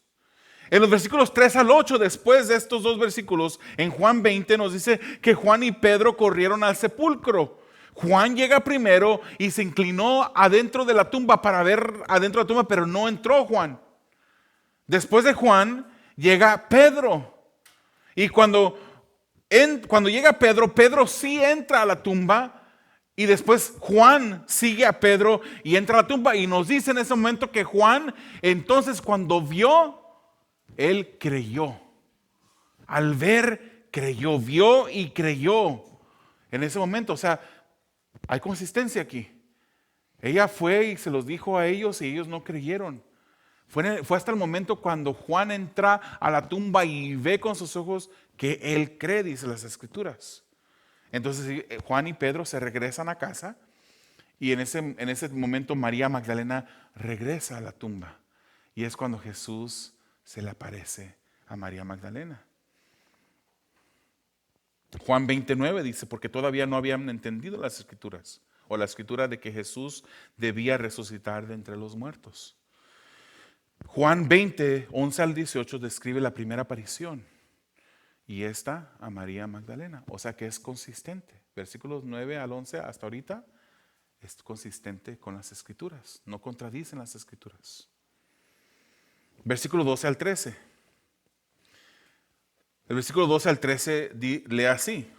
En los versículos 3 al 8, después de estos dos versículos, en Juan 20 nos dice que Juan y Pedro corrieron al sepulcro. Juan llega primero y se inclinó adentro de la tumba para ver adentro de la tumba, pero no entró Juan. Después de Juan llega Pedro. Y cuando llega Pedro, Pedro sí entra a la tumba. Y después Juan sigue a Pedro y entra a la tumba. Y nos dice en ese momento que Juan, entonces cuando vio, él creyó. Al ver, creyó. Vio y creyó. En ese momento, o sea, hay consistencia aquí. Ella fue y se los dijo a ellos y ellos no creyeron. Fue hasta el momento cuando Juan entra a la tumba y ve con sus ojos que él cree, dice las escrituras. Entonces Juan y Pedro se regresan a casa y en ese momento María Magdalena regresa a la tumba. Y es cuando Jesús se le aparece a María Magdalena. Juan 29 dice, porque todavía no habían entendido las escrituras, o la escritura de que Jesús debía resucitar de entre los muertos. Juan 20, 11 al 18 describe la primera aparición, y esta a María Magdalena, o sea que es consistente. Versículos 9 al 11 hasta ahorita es consistente con las escrituras, no contradicen las escrituras. Versículo 12 al 13. El versículo 12 al 13 lee así.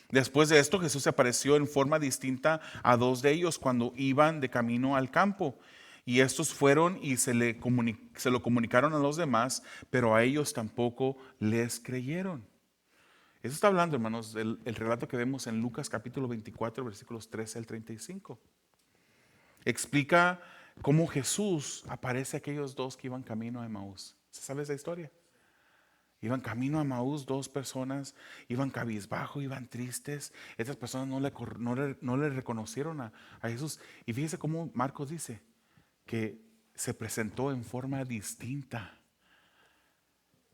Después de esto, Jesús se apareció en forma distinta a dos de ellos cuando iban de camino al campo. Y estos fueron y se lo comunicaron a los demás, pero a ellos tampoco les creyeron. Eso está hablando, hermanos, del relato que vemos en Lucas capítulo 24, versículos 13 al 35. Explica cómo Jesús aparece a aquellos dos que iban camino a Emaús. ¿Se sabe esa historia? Iban camino a Emaús, dos personas, iban cabizbajo, iban tristes. Estas personas no le reconocieron a Jesús. Y fíjese cómo Marcos dice que se presentó en forma distinta.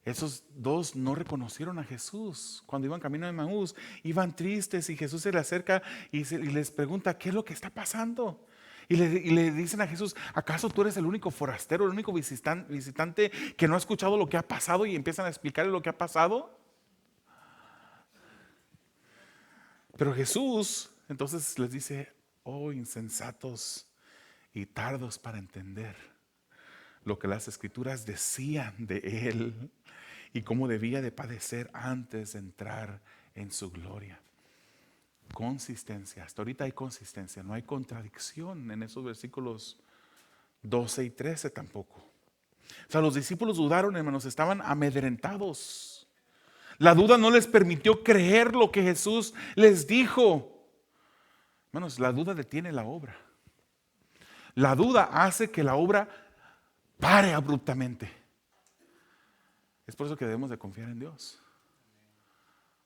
Esos dos no reconocieron a Jesús cuando iban camino a Emaús. Iban tristes y Jesús se le acerca y les pregunta, ¿qué es lo que está pasando? Y le dicen a Jesús, ¿acaso tú eres el único forastero, el único visitante que no ha escuchado lo que ha pasado? Y empiezan a explicarle lo que ha pasado. Pero Jesús entonces les dice, oh insensatos y tardos para entender lo que las escrituras decían de Él y cómo debía de padecer antes de entrar en su gloria. Consistencia, hasta ahorita hay consistencia, no hay contradicción en esos versículos 12 y 13 tampoco. O sea, los discípulos dudaron, hermanos, estaban amedrentados. La duda no les permitió creer lo que Jesús les dijo. Hermanos, la duda detiene la obra. La duda hace que la obra pare abruptamente. Es por eso que debemos de confiar en Dios.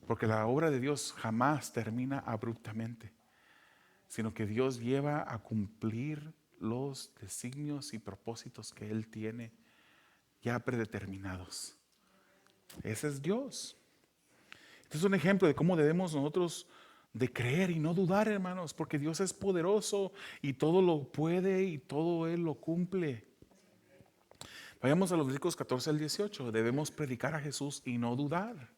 Porque la obra de Dios jamás termina abruptamente, sino que Dios lleva a cumplir los designios y propósitos que Él tiene ya predeterminados. Ese es Dios. Este es un ejemplo de cómo debemos nosotros de creer y no dudar, hermanos, porque Dios es poderoso y todo lo puede y todo Él lo cumple. Vayamos a los versículos 14 al 18. Debemos predicar a Jesús y no dudar.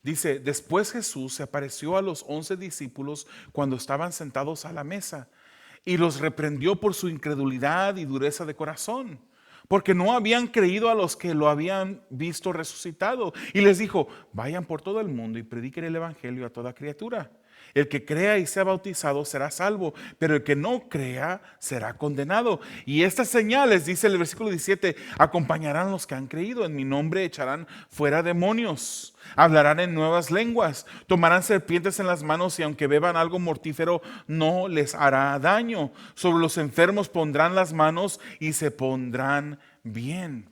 Dice, después Jesús se apareció a los 11 discípulos cuando estaban sentados a la mesa y los reprendió por su incredulidad y dureza de corazón, porque no habían creído a los que lo habían visto resucitado. Y les dijo, vayan por todo el mundo y prediquen el evangelio a toda criatura. El que crea y sea bautizado será salvo, pero el que no crea será condenado. Y estas señales, dice el versículo 17, acompañarán a los que han creído. En mi nombre echarán fuera demonios, hablarán en nuevas lenguas, tomarán serpientes en las manos y aunque beban algo mortífero no les hará daño. Sobre los enfermos pondrán las manos y se pondrán bien.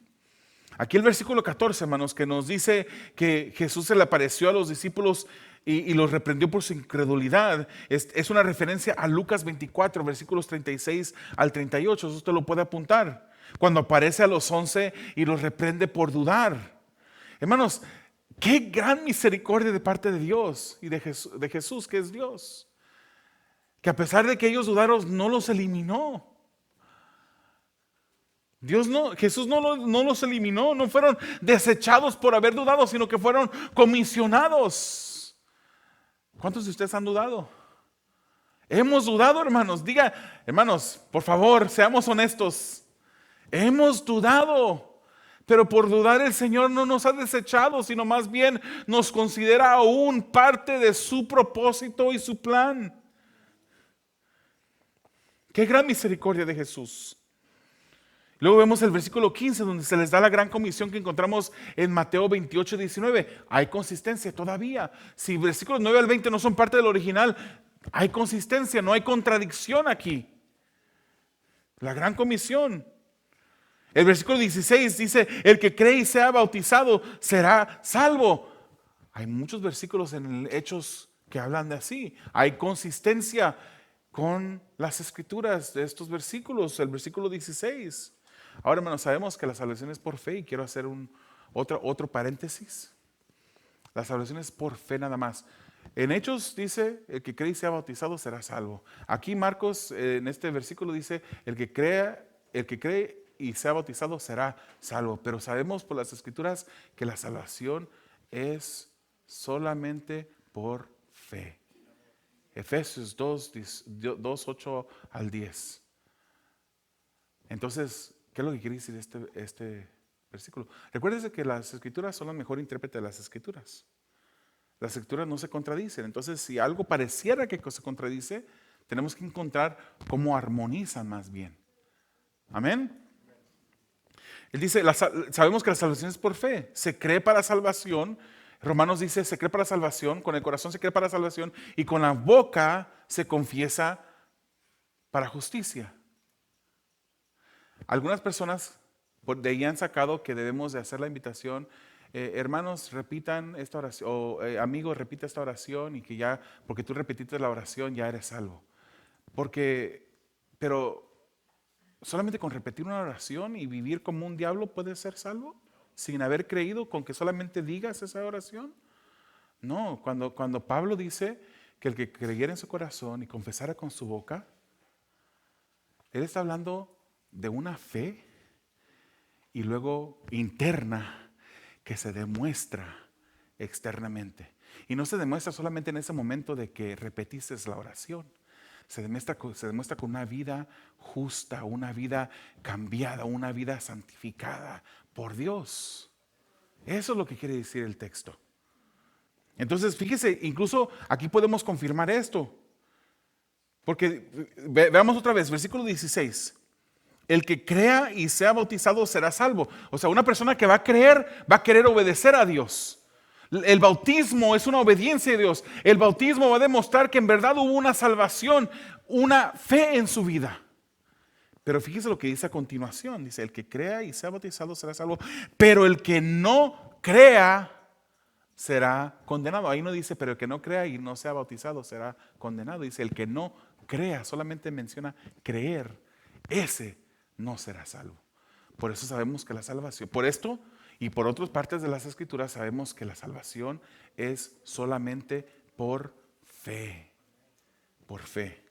Aquí el versículo 14, hermanos, que nos dice que Jesús se le apareció a los discípulos y los reprendió por su incredulidad, es una referencia a Lucas 24, versículos 36 al 38. Eso usted lo puede apuntar. Cuando aparece a los 11 y los reprende por dudar. Hermanos, qué gran misericordia de parte de Dios y de Jesús, que es Dios. Que a pesar de que ellos dudaron, no los eliminó. Jesús no los eliminó, no fueron desechados por haber dudado, sino que fueron comisionados. ¿Cuántos de ustedes han dudado? Hemos dudado, hermanos. Diga, hermanos, por favor, seamos honestos. Hemos dudado, pero por dudar el Señor no nos ha desechado, sino más bien nos considera aún parte de su propósito y su plan. Qué gran misericordia de Jesús. Luego vemos el versículo 15 donde se les da la gran comisión que encontramos en Mateo 28, 19. Hay consistencia todavía. Si versículos 9 al 20 no son parte del original, hay consistencia, no hay contradicción aquí. La gran comisión. El versículo 16 dice, el que cree y sea bautizado será salvo. Hay muchos versículos en Hechos que hablan de así. Hay consistencia con las escrituras de estos versículos. El versículo 16. Ahora, hermanos, sabemos que la salvación es por fe y quiero hacer otro paréntesis. La salvación es por fe nada más. En Hechos dice, el que cree y sea bautizado será salvo. Aquí Marcos, en este versículo dice, el que cree y sea bautizado será salvo. Pero sabemos por las escrituras que la salvación es solamente por fe. Efesios 2, 8 al 10. Entonces, ¿qué es lo que quiere decir este versículo? Recuérdese que las escrituras son la mejor intérprete de las escrituras. Las escrituras no se contradicen. Entonces, si algo pareciera que se contradice, tenemos que encontrar cómo armonizan más bien. Amén. Él dice, sabemos que la salvación es por fe. Se cree para salvación. Romanos dice, se cree para salvación. Con el corazón se cree para salvación. Y con la boca se confiesa para justicia. Algunas personas de ahí han sacado que debemos de hacer la invitación, hermanos, repitan esta oración, o amigos, repita esta oración, y que ya, porque tú repetiste la oración, ya eres salvo. Pero solamente con repetir una oración y vivir como un diablo puedes ser salvo, sin haber creído, con que solamente digas esa oración. No, cuando Pablo dice que el que creyera en su corazón y confesara con su boca, él está hablando de una fe y luego interna que se demuestra externamente. Y no se demuestra solamente en ese momento de que repetiste la oración. Se demuestra con una vida justa, una vida cambiada, una vida santificada por Dios. Eso es lo que quiere decir el texto. Entonces, fíjese, incluso aquí podemos confirmar esto. Porque veamos otra vez, versículo 16. El que crea y sea bautizado será salvo. O sea, una persona que va a querer, va a querer obedecer a Dios. El bautismo es una obediencia de Dios. El bautismo va a demostrar que en verdad hubo una salvación, una fe en su vida. Pero fíjese lo que dice a continuación. Dice, el que crea y sea bautizado será salvo, pero el que no crea será condenado. Ahí no dice, pero el que no crea y no sea bautizado será condenado. Dice, el que no crea, solamente menciona creer, ese no será salvo. Por eso sabemos que la salvación, por esto y por otras partes de las Escrituras, sabemos que la salvación es solamente por fe. Por fe.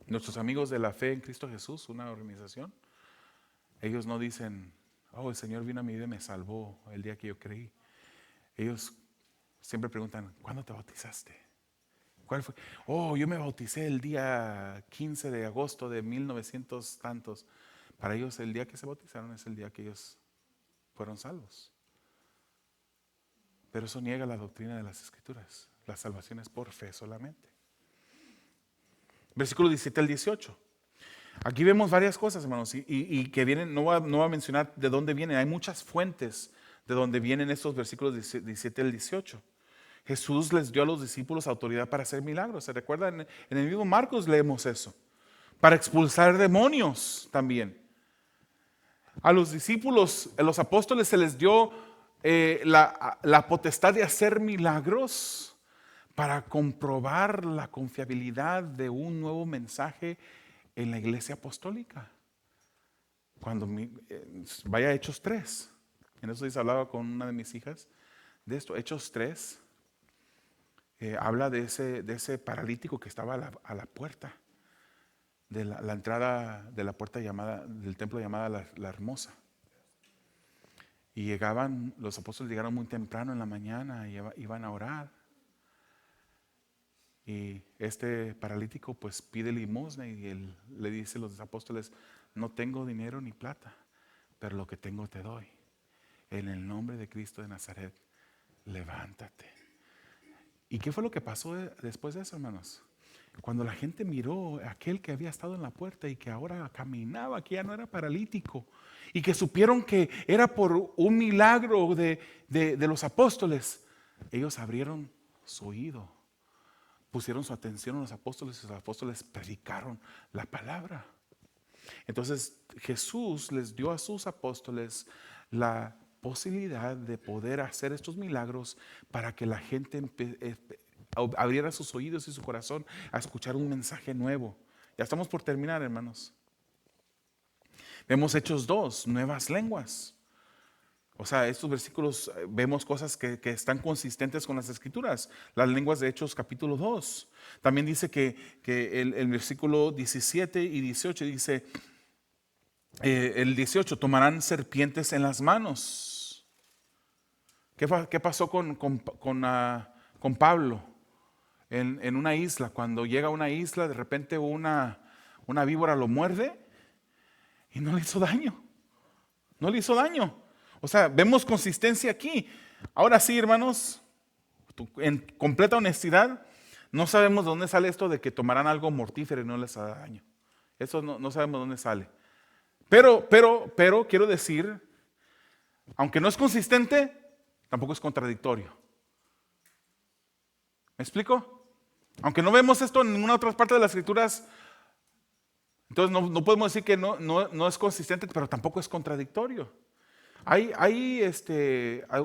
Nuestros amigos de la fe en Cristo Jesús, una organización, ellos no dicen, oh, el Señor vino a mi vida y me salvó el día que yo creí. Ellos siempre preguntan, ¿cuándo te bautizaste? ¿Cuál fue? Oh, yo me bauticé el día 15 de agosto de 1900 tantos. Para ellos el día que se bautizaron es el día que ellos fueron salvos. Pero eso niega la doctrina de las Escrituras. La salvación es por fe solamente. Versículo 17 al 18. Aquí vemos varias cosas, hermanos, y que vienen, no voy a mencionar de dónde vienen. Hay muchas fuentes de donde vienen estos versículos 17 al 18. Jesús les dio a los discípulos autoridad para hacer milagros. ¿Se recuerdan? En el mismo Marcos leemos eso. Para expulsar demonios también. A los discípulos, a los apóstoles se les dio la potestad de hacer milagros para comprobar la confiabilidad de un nuevo mensaje en la iglesia apostólica. Cuando vaya a Hechos 3. En eso hablaba con una de mis hijas de esto. Hechos 3 habla de ese paralítico que estaba a la puerta de la entrada de la puerta del templo llamada la Hermosa. Y los apóstoles llegaron muy temprano en la mañana y iban a orar. Y este paralítico pues pide limosna y él le dice a los apóstoles, no tengo dinero ni plata, pero lo que tengo te doy. En el nombre de Cristo de Nazaret, levántate. ¿Y qué fue lo que pasó después de eso, hermanos? Cuando la gente miró a aquel que había estado en la puerta y que ahora caminaba, que ya no era paralítico, y que supieron que era por un milagro de los apóstoles, ellos abrieron su oído, pusieron su atención a los apóstoles y los apóstoles predicaron la palabra. Entonces Jesús les dio a sus apóstoles la posibilidad de poder hacer estos milagros para que la gente abriera sus oídos y su corazón a escuchar un mensaje nuevo. Ya estamos por terminar, hermanos. Vemos Hechos 2, nuevas lenguas. O sea, estos versículos vemos cosas que están consistentes con las Escrituras. Las lenguas de Hechos capítulo 2. También dice que el versículo 17 y 18 dice, el 18, tomarán serpientes en las manos. ¿Qué pasó con Pablo en una isla? Cuando llega a una isla, de repente una víbora lo muerde y no le hizo daño. No le hizo daño. O sea, vemos consistencia aquí. Ahora sí, hermanos, en completa honestidad, no sabemos de dónde sale esto de que tomarán algo mortífero y no les hará daño. Eso no sabemos de dónde sale. Pero quiero decir, aunque no es consistente, tampoco es contradictorio. ¿Me explico? Aunque no vemos esto en ninguna otra parte de las Escrituras, entonces no podemos decir que no es consistente, pero tampoco es contradictorio. Hay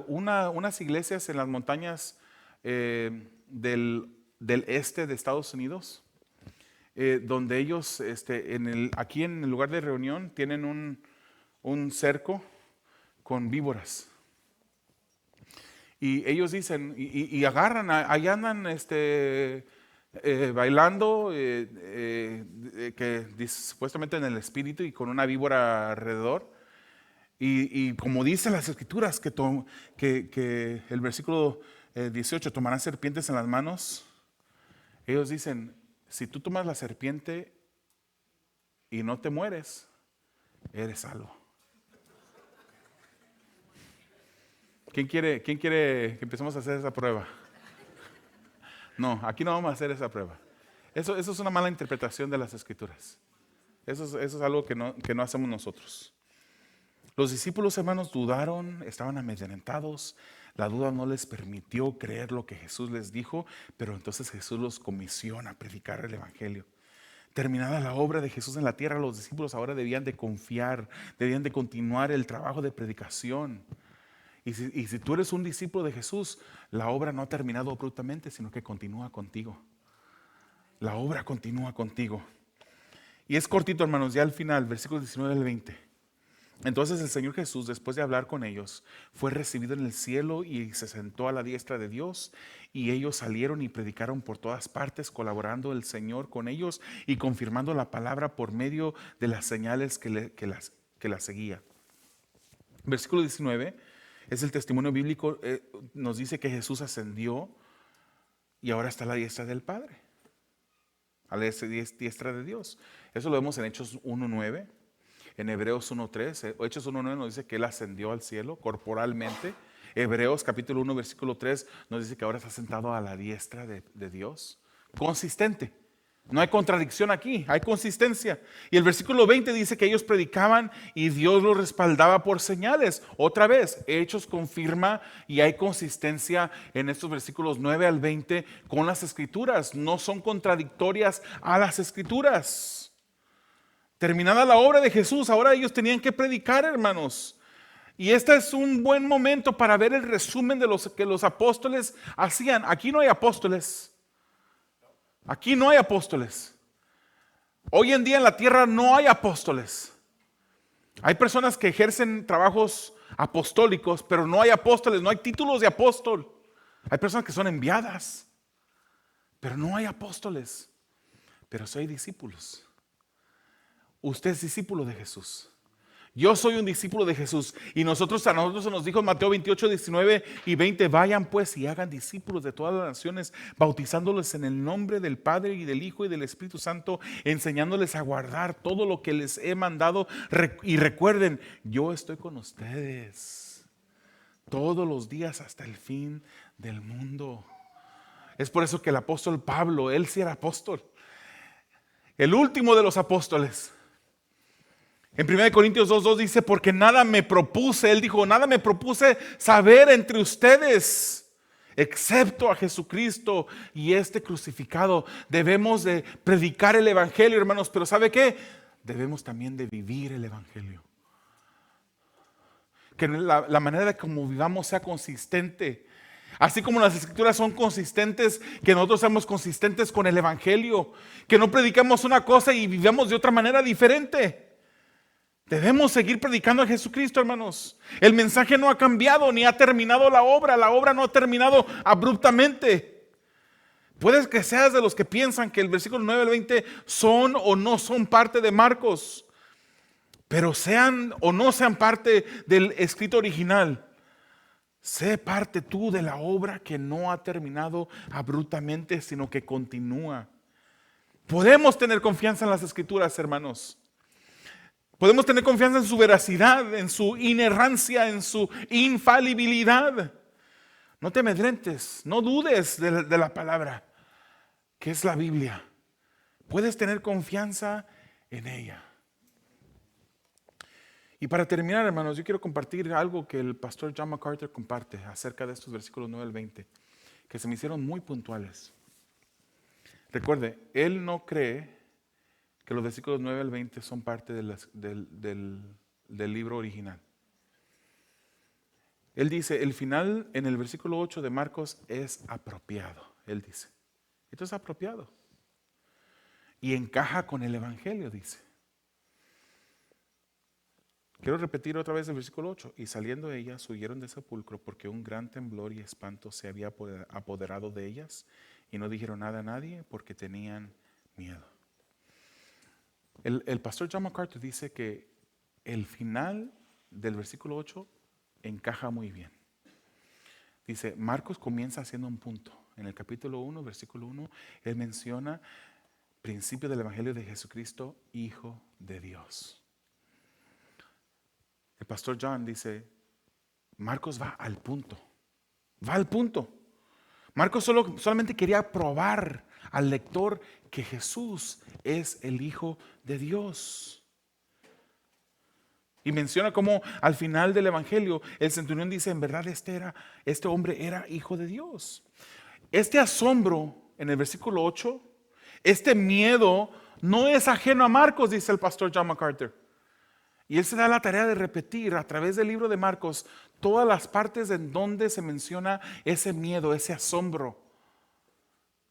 unas iglesias en las montañas del este de Estados Unidos, donde ellos aquí en el lugar de reunión tienen un cerco con víboras. Y ellos dicen, y agarran, ahí andan bailando, supuestamente en el espíritu y con una víbora alrededor. Y como dicen las Escrituras, que el versículo 18, tomarán serpientes en las manos. Ellos dicen, si tú tomas la serpiente y no te mueres, eres salvo. ¿Quién quiere que empecemos a hacer esa prueba? No, aquí no vamos a hacer esa prueba. Eso es una mala interpretación de las Escrituras. Eso es algo que no hacemos nosotros. Los discípulos, hermanos, dudaron, estaban amedrentados. La duda no les permitió creer lo que Jesús les dijo, pero entonces Jesús los comisiona a predicar el evangelio. Terminada la obra de Jesús en la tierra, los discípulos ahora debían de confiar, debían de continuar el trabajo de predicación. Y si tú eres un discípulo de Jesús, la obra no ha terminado abruptamente, sino que continúa contigo. La obra continúa contigo. Y es cortito, hermanos, ya al final, versículos 19 al 20. Entonces el Señor Jesús, después de hablar con ellos, fue recibido en el cielo y se sentó a la diestra de Dios. Y ellos salieron y predicaron por todas partes, colaborando el Señor con ellos y confirmando la palabra por medio de las señales que las seguía. Versículo 19 es el testimonio bíblico. Nos dice que Jesús ascendió y ahora está a la diestra del Padre, a la diestra de Dios. Eso lo vemos en Hechos 1:9. En Hebreos 1:3, Hechos 1:9 nos dice que Él ascendió al cielo corporalmente. Hebreos capítulo 1 versículo 3 nos dice que ahora está sentado a la diestra de Dios. Consistente. No hay contradicción aquí, hay consistencia. Y el versículo 20 dice que ellos predicaban y Dios los respaldaba por señales. Otra vez, Hechos confirma y hay consistencia en estos versículos 9 al 20 con las Escrituras. No son contradictorias a las Escrituras. Terminada la obra de Jesús, ahora ellos tenían que predicar, hermanos. Y este es un buen momento para ver el resumen de lo que los apóstoles hacían. Aquí no hay apóstoles. Aquí no hay apóstoles. Hoy en día en la tierra no hay apóstoles. Hay personas que ejercen trabajos apostólicos, pero no hay apóstoles, no hay títulos de apóstol. Hay personas que son enviadas, pero no hay apóstoles. Pero sí hay discípulos. Usted es discípulo de Jesús. Yo soy un discípulo de Jesús. Y a nosotros se nos dijo en Mateo 28, 19 y 20, vayan pues y hagan discípulos de todas las naciones, bautizándoles en el nombre del Padre y del Hijo y del Espíritu Santo, enseñándoles a guardar todo lo que les he mandado. Y recuerden, yo estoy con ustedes todos los días hasta el fin del mundo. Es por eso que el apóstol Pablo, él sí era apóstol. El último de los apóstoles. En 1 Corintios 2:2 dice, porque nada me propuse, él dijo, nada me propuse saber entre ustedes, excepto a Jesucristo y este crucificado. Debemos de predicar el evangelio, hermanos, pero ¿sabe qué? Debemos también de vivir el evangelio. Que la manera de cómo vivamos sea consistente. Así como las escrituras son consistentes, que nosotros seamos consistentes con el evangelio. Que no predicamos una cosa y vivamos de otra manera diferente. Debemos seguir predicando a Jesucristo, hermanos. El mensaje no ha cambiado ni ha terminado la obra. La obra no ha terminado abruptamente. Puedes que seas de los que piensan que el versículo 9 al 20 son o no son parte de Marcos. Pero sean o no sean parte del escrito original. Sé parte tú de la obra que no ha terminado abruptamente, sino que continúa. Podemos tener confianza en las escrituras, hermanos. Podemos tener confianza en su veracidad, en su inerrancia, en su infalibilidad. No te amedrentes, no dudes de la palabra, que es la Biblia. Puedes tener confianza en ella. Y para terminar, hermanos, yo quiero compartir algo que el pastor John MacArthur comparte acerca de estos versículos 9 al 20, que se me hicieron muy puntuales. Recuerde, él no cree que los versículos 9 al 20 son parte del libro original. Él dice, el final en el versículo 8 de Marcos es apropiado. Él dice, esto es apropiado. Y encaja con el evangelio, dice. Quiero repetir otra vez el versículo 8. Y saliendo ellas, huyeron del sepulcro porque un gran temblor y espanto se había apoderado de ellas. Y no dijeron nada a nadie porque tenían miedo. El pastor John MacArthur dice que el final del versículo 8 encaja muy bien. Dice, Marcos comienza haciendo un punto. En el capítulo 1, versículo 1, él menciona principio del evangelio de Jesucristo, Hijo de Dios. El pastor John dice, Marcos va al punto. Va al punto. Marcos solamente quería probar al lector que Jesús es el Hijo de Dios. Y menciona cómo al final del evangelio el centurión dice, en verdad este hombre era hijo de Dios. Este asombro en el versículo 8, este miedo no es ajeno a Marcos, dice el pastor John MacArthur. Y él se da la tarea de repetir a través del libro de Marcos todas las partes en donde se menciona ese miedo, ese asombro.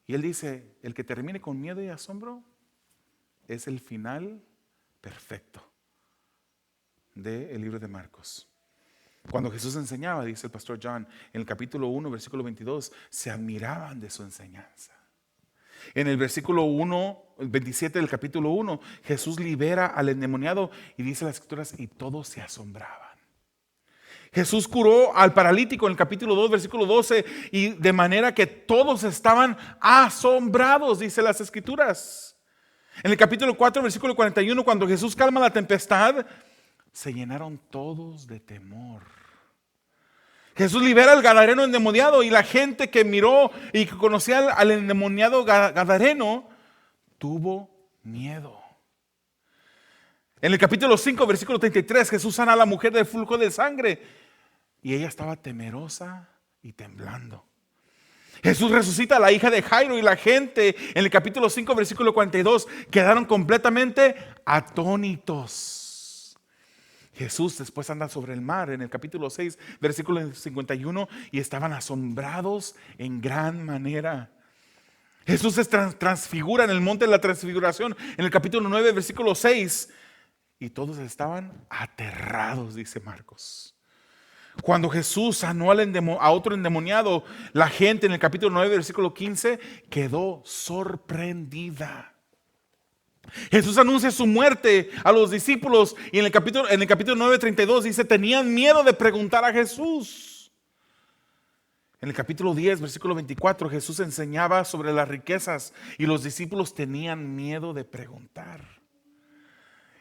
Y él dice, el que termine con miedo y asombro es el final perfecto del libro de Marcos. Cuando Jesús enseñaba, dice el pastor John, en el capítulo 1, versículo 22, se admiraban de su enseñanza. En el versículo 27 del capítulo 1, Jesús libera al endemoniado y dice las escrituras, y todos se asombraban. Jesús curó al paralítico en el capítulo 2, versículo 12, y de manera que todos estaban asombrados, dice las escrituras. En el capítulo 4, versículo 41, cuando Jesús calma la tempestad, se llenaron todos de temor. Jesús libera al gadareno endemoniado y la gente que miró y que conocía al endemoniado gadareno tuvo miedo. En el capítulo 5, versículo 33, Jesús sana a la mujer del flujo de sangre y ella estaba temerosa y temblando. Jesús resucita a la hija de Jairo y la gente en el capítulo 5, versículo 42 quedaron completamente atónitos. Jesús después anda sobre el mar en el capítulo 6, versículo 51 y estaban asombrados en gran manera. Jesús se transfigura en el monte de la transfiguración en el capítulo 9, versículo 6 y todos estaban aterrados, dice Marcos. Cuando Jesús sanó a otro endemoniado, la gente en el capítulo 9, versículo 15 quedó sorprendida. Jesús anuncia su muerte a los discípulos y en el capítulo 9, 32 dice, tenían miedo de preguntar a Jesús. En el capítulo 10, versículo 24, Jesús enseñaba sobre las riquezas y los discípulos tenían miedo de preguntar.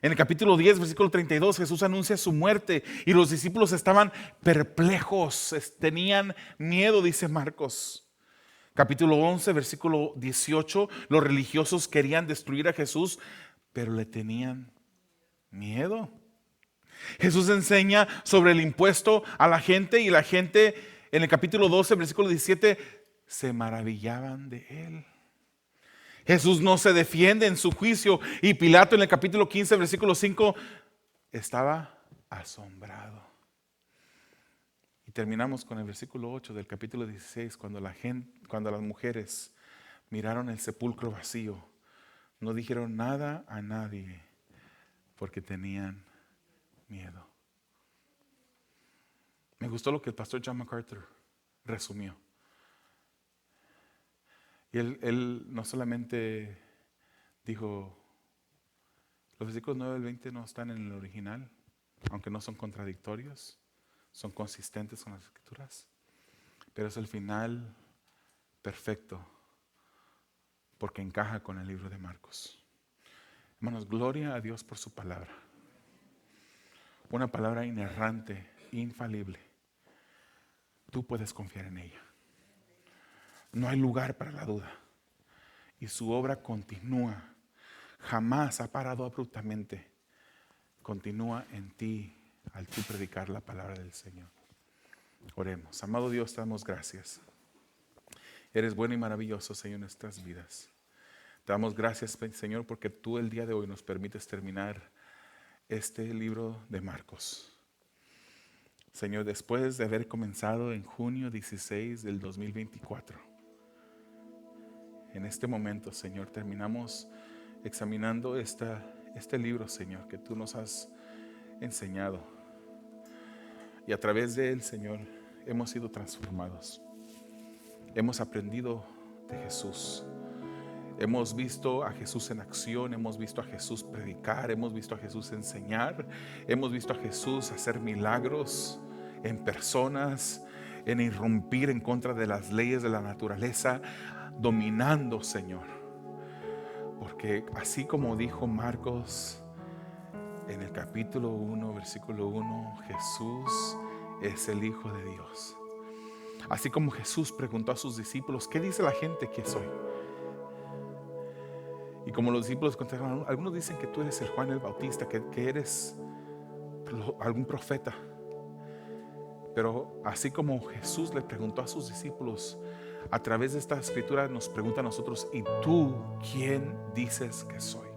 En el capítulo 10, versículo 32, Jesús anuncia su muerte y los discípulos estaban perplejos, tenían miedo, dice Marcos. Capítulo 11, versículo 18, los religiosos querían destruir a Jesús, pero le tenían miedo. Jesús enseña sobre el impuesto a la gente y la gente en el capítulo 12, versículo 17, se maravillaban de él. Jesús no se defiende en su juicio y Pilato en el capítulo 15, versículo 5, estaba asombrado. Y terminamos con el versículo 8 del capítulo 16, cuando las mujeres miraron el sepulcro vacío, no dijeron nada a nadie porque tenían miedo. Me gustó lo que el pastor John MacArthur resumió. Y él no solamente dijo, los versículos 9 al 20 no están en el original, aunque no son contradictorios, son consistentes con las escrituras, pero es el final perfecto porque encaja con el libro de Marcos. Hermanos, gloria a Dios por su palabra. Una palabra inerrante, infalible. Tú puedes confiar en ella. No hay lugar para la duda. Y su obra continúa. Jamás ha parado abruptamente. Continúa en ti al tú predicar la palabra del Señor. Oremos. Amado Dios, te damos gracias. Eres bueno y maravilloso, Señor, en nuestras vidas. Te damos gracias, Señor, porque tú el día de hoy nos permites terminar este libro de Marcos. Señor, después de haber comenzado en junio 16 del 2024, en este momento, Señor, terminamos examinando este libro, Señor, que tú nos has enseñado. Y a través de él, Señor, hemos sido transformados. Hemos aprendido de Jesús. Hemos visto a Jesús en acción, hemos visto a Jesús predicar, hemos visto a Jesús enseñar, hemos visto a Jesús hacer milagros en personas, en irrumpir en contra de las leyes de la naturaleza, dominando, Señor. Porque así como dijo Marcos en el capítulo 1, versículo 1, Jesús es el Hijo de Dios. Así como Jesús preguntó a sus discípulos, ¿qué dice la gente que soy? Y como los discípulos contestaron, algunos dicen que tú eres el Juan el Bautista, que eres algún profeta. Pero así como Jesús le preguntó a sus discípulos, a través de esta escritura nos pregunta a nosotros: ¿y tú quién dices que soy?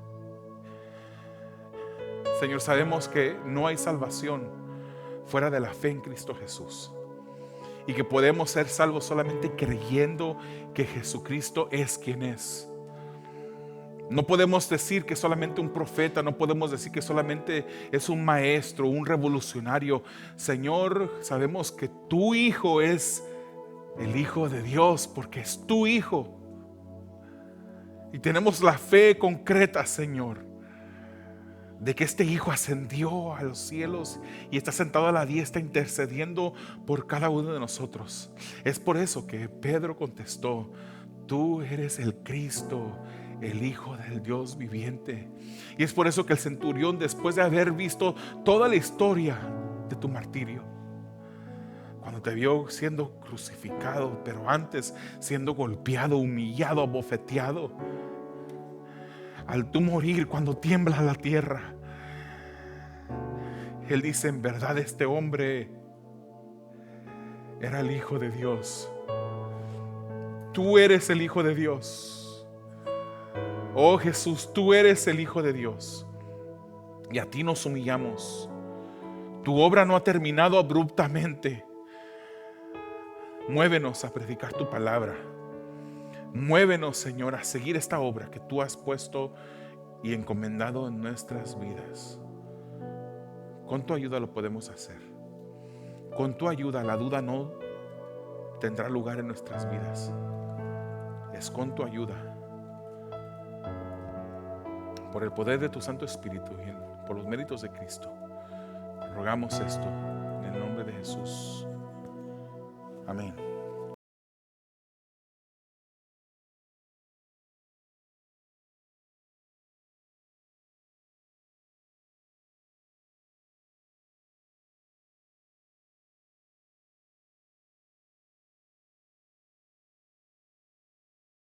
Señor, sabemos que no hay salvación fuera de la fe en Cristo Jesús, y que podemos ser salvos solamente creyendo que Jesucristo es quien es. No podemos decir que solamente un profeta, no podemos decir que solamente es un maestro, un revolucionario. Señor, sabemos que tu Hijo es el Hijo de Dios, porque es tu Hijo. Y tenemos la fe concreta, Señor, de que este Hijo ascendió a los cielos y está sentado a la diestra intercediendo por cada uno de nosotros. Es por eso que Pedro contestó: tú eres el Cristo, el Hijo del Dios viviente. Y es por eso que el centurión, después de haber visto toda la historia de tu martirio, cuando te vio siendo crucificado, pero antes siendo golpeado, humillado, abofeteado, al tú morir, cuando tiembla la tierra, él dice: en verdad este hombre era el Hijo de Dios. Tú eres el Hijo de Dios. Oh Jesús, tú eres el Hijo de Dios, y a ti nos humillamos. Tu obra no ha terminado abruptamente. Muévenos a predicar tu palabra. Muévenos, Señor, a seguir esta obra que tú has puesto y encomendado en nuestras vidas. Con tu ayuda lo podemos hacer. Con tu ayuda la duda no tendrá lugar en nuestras vidas. Es con tu ayuda, por el poder de tu Santo Espíritu y por los méritos de Cristo, rogamos esto en el nombre de Jesús. Amén.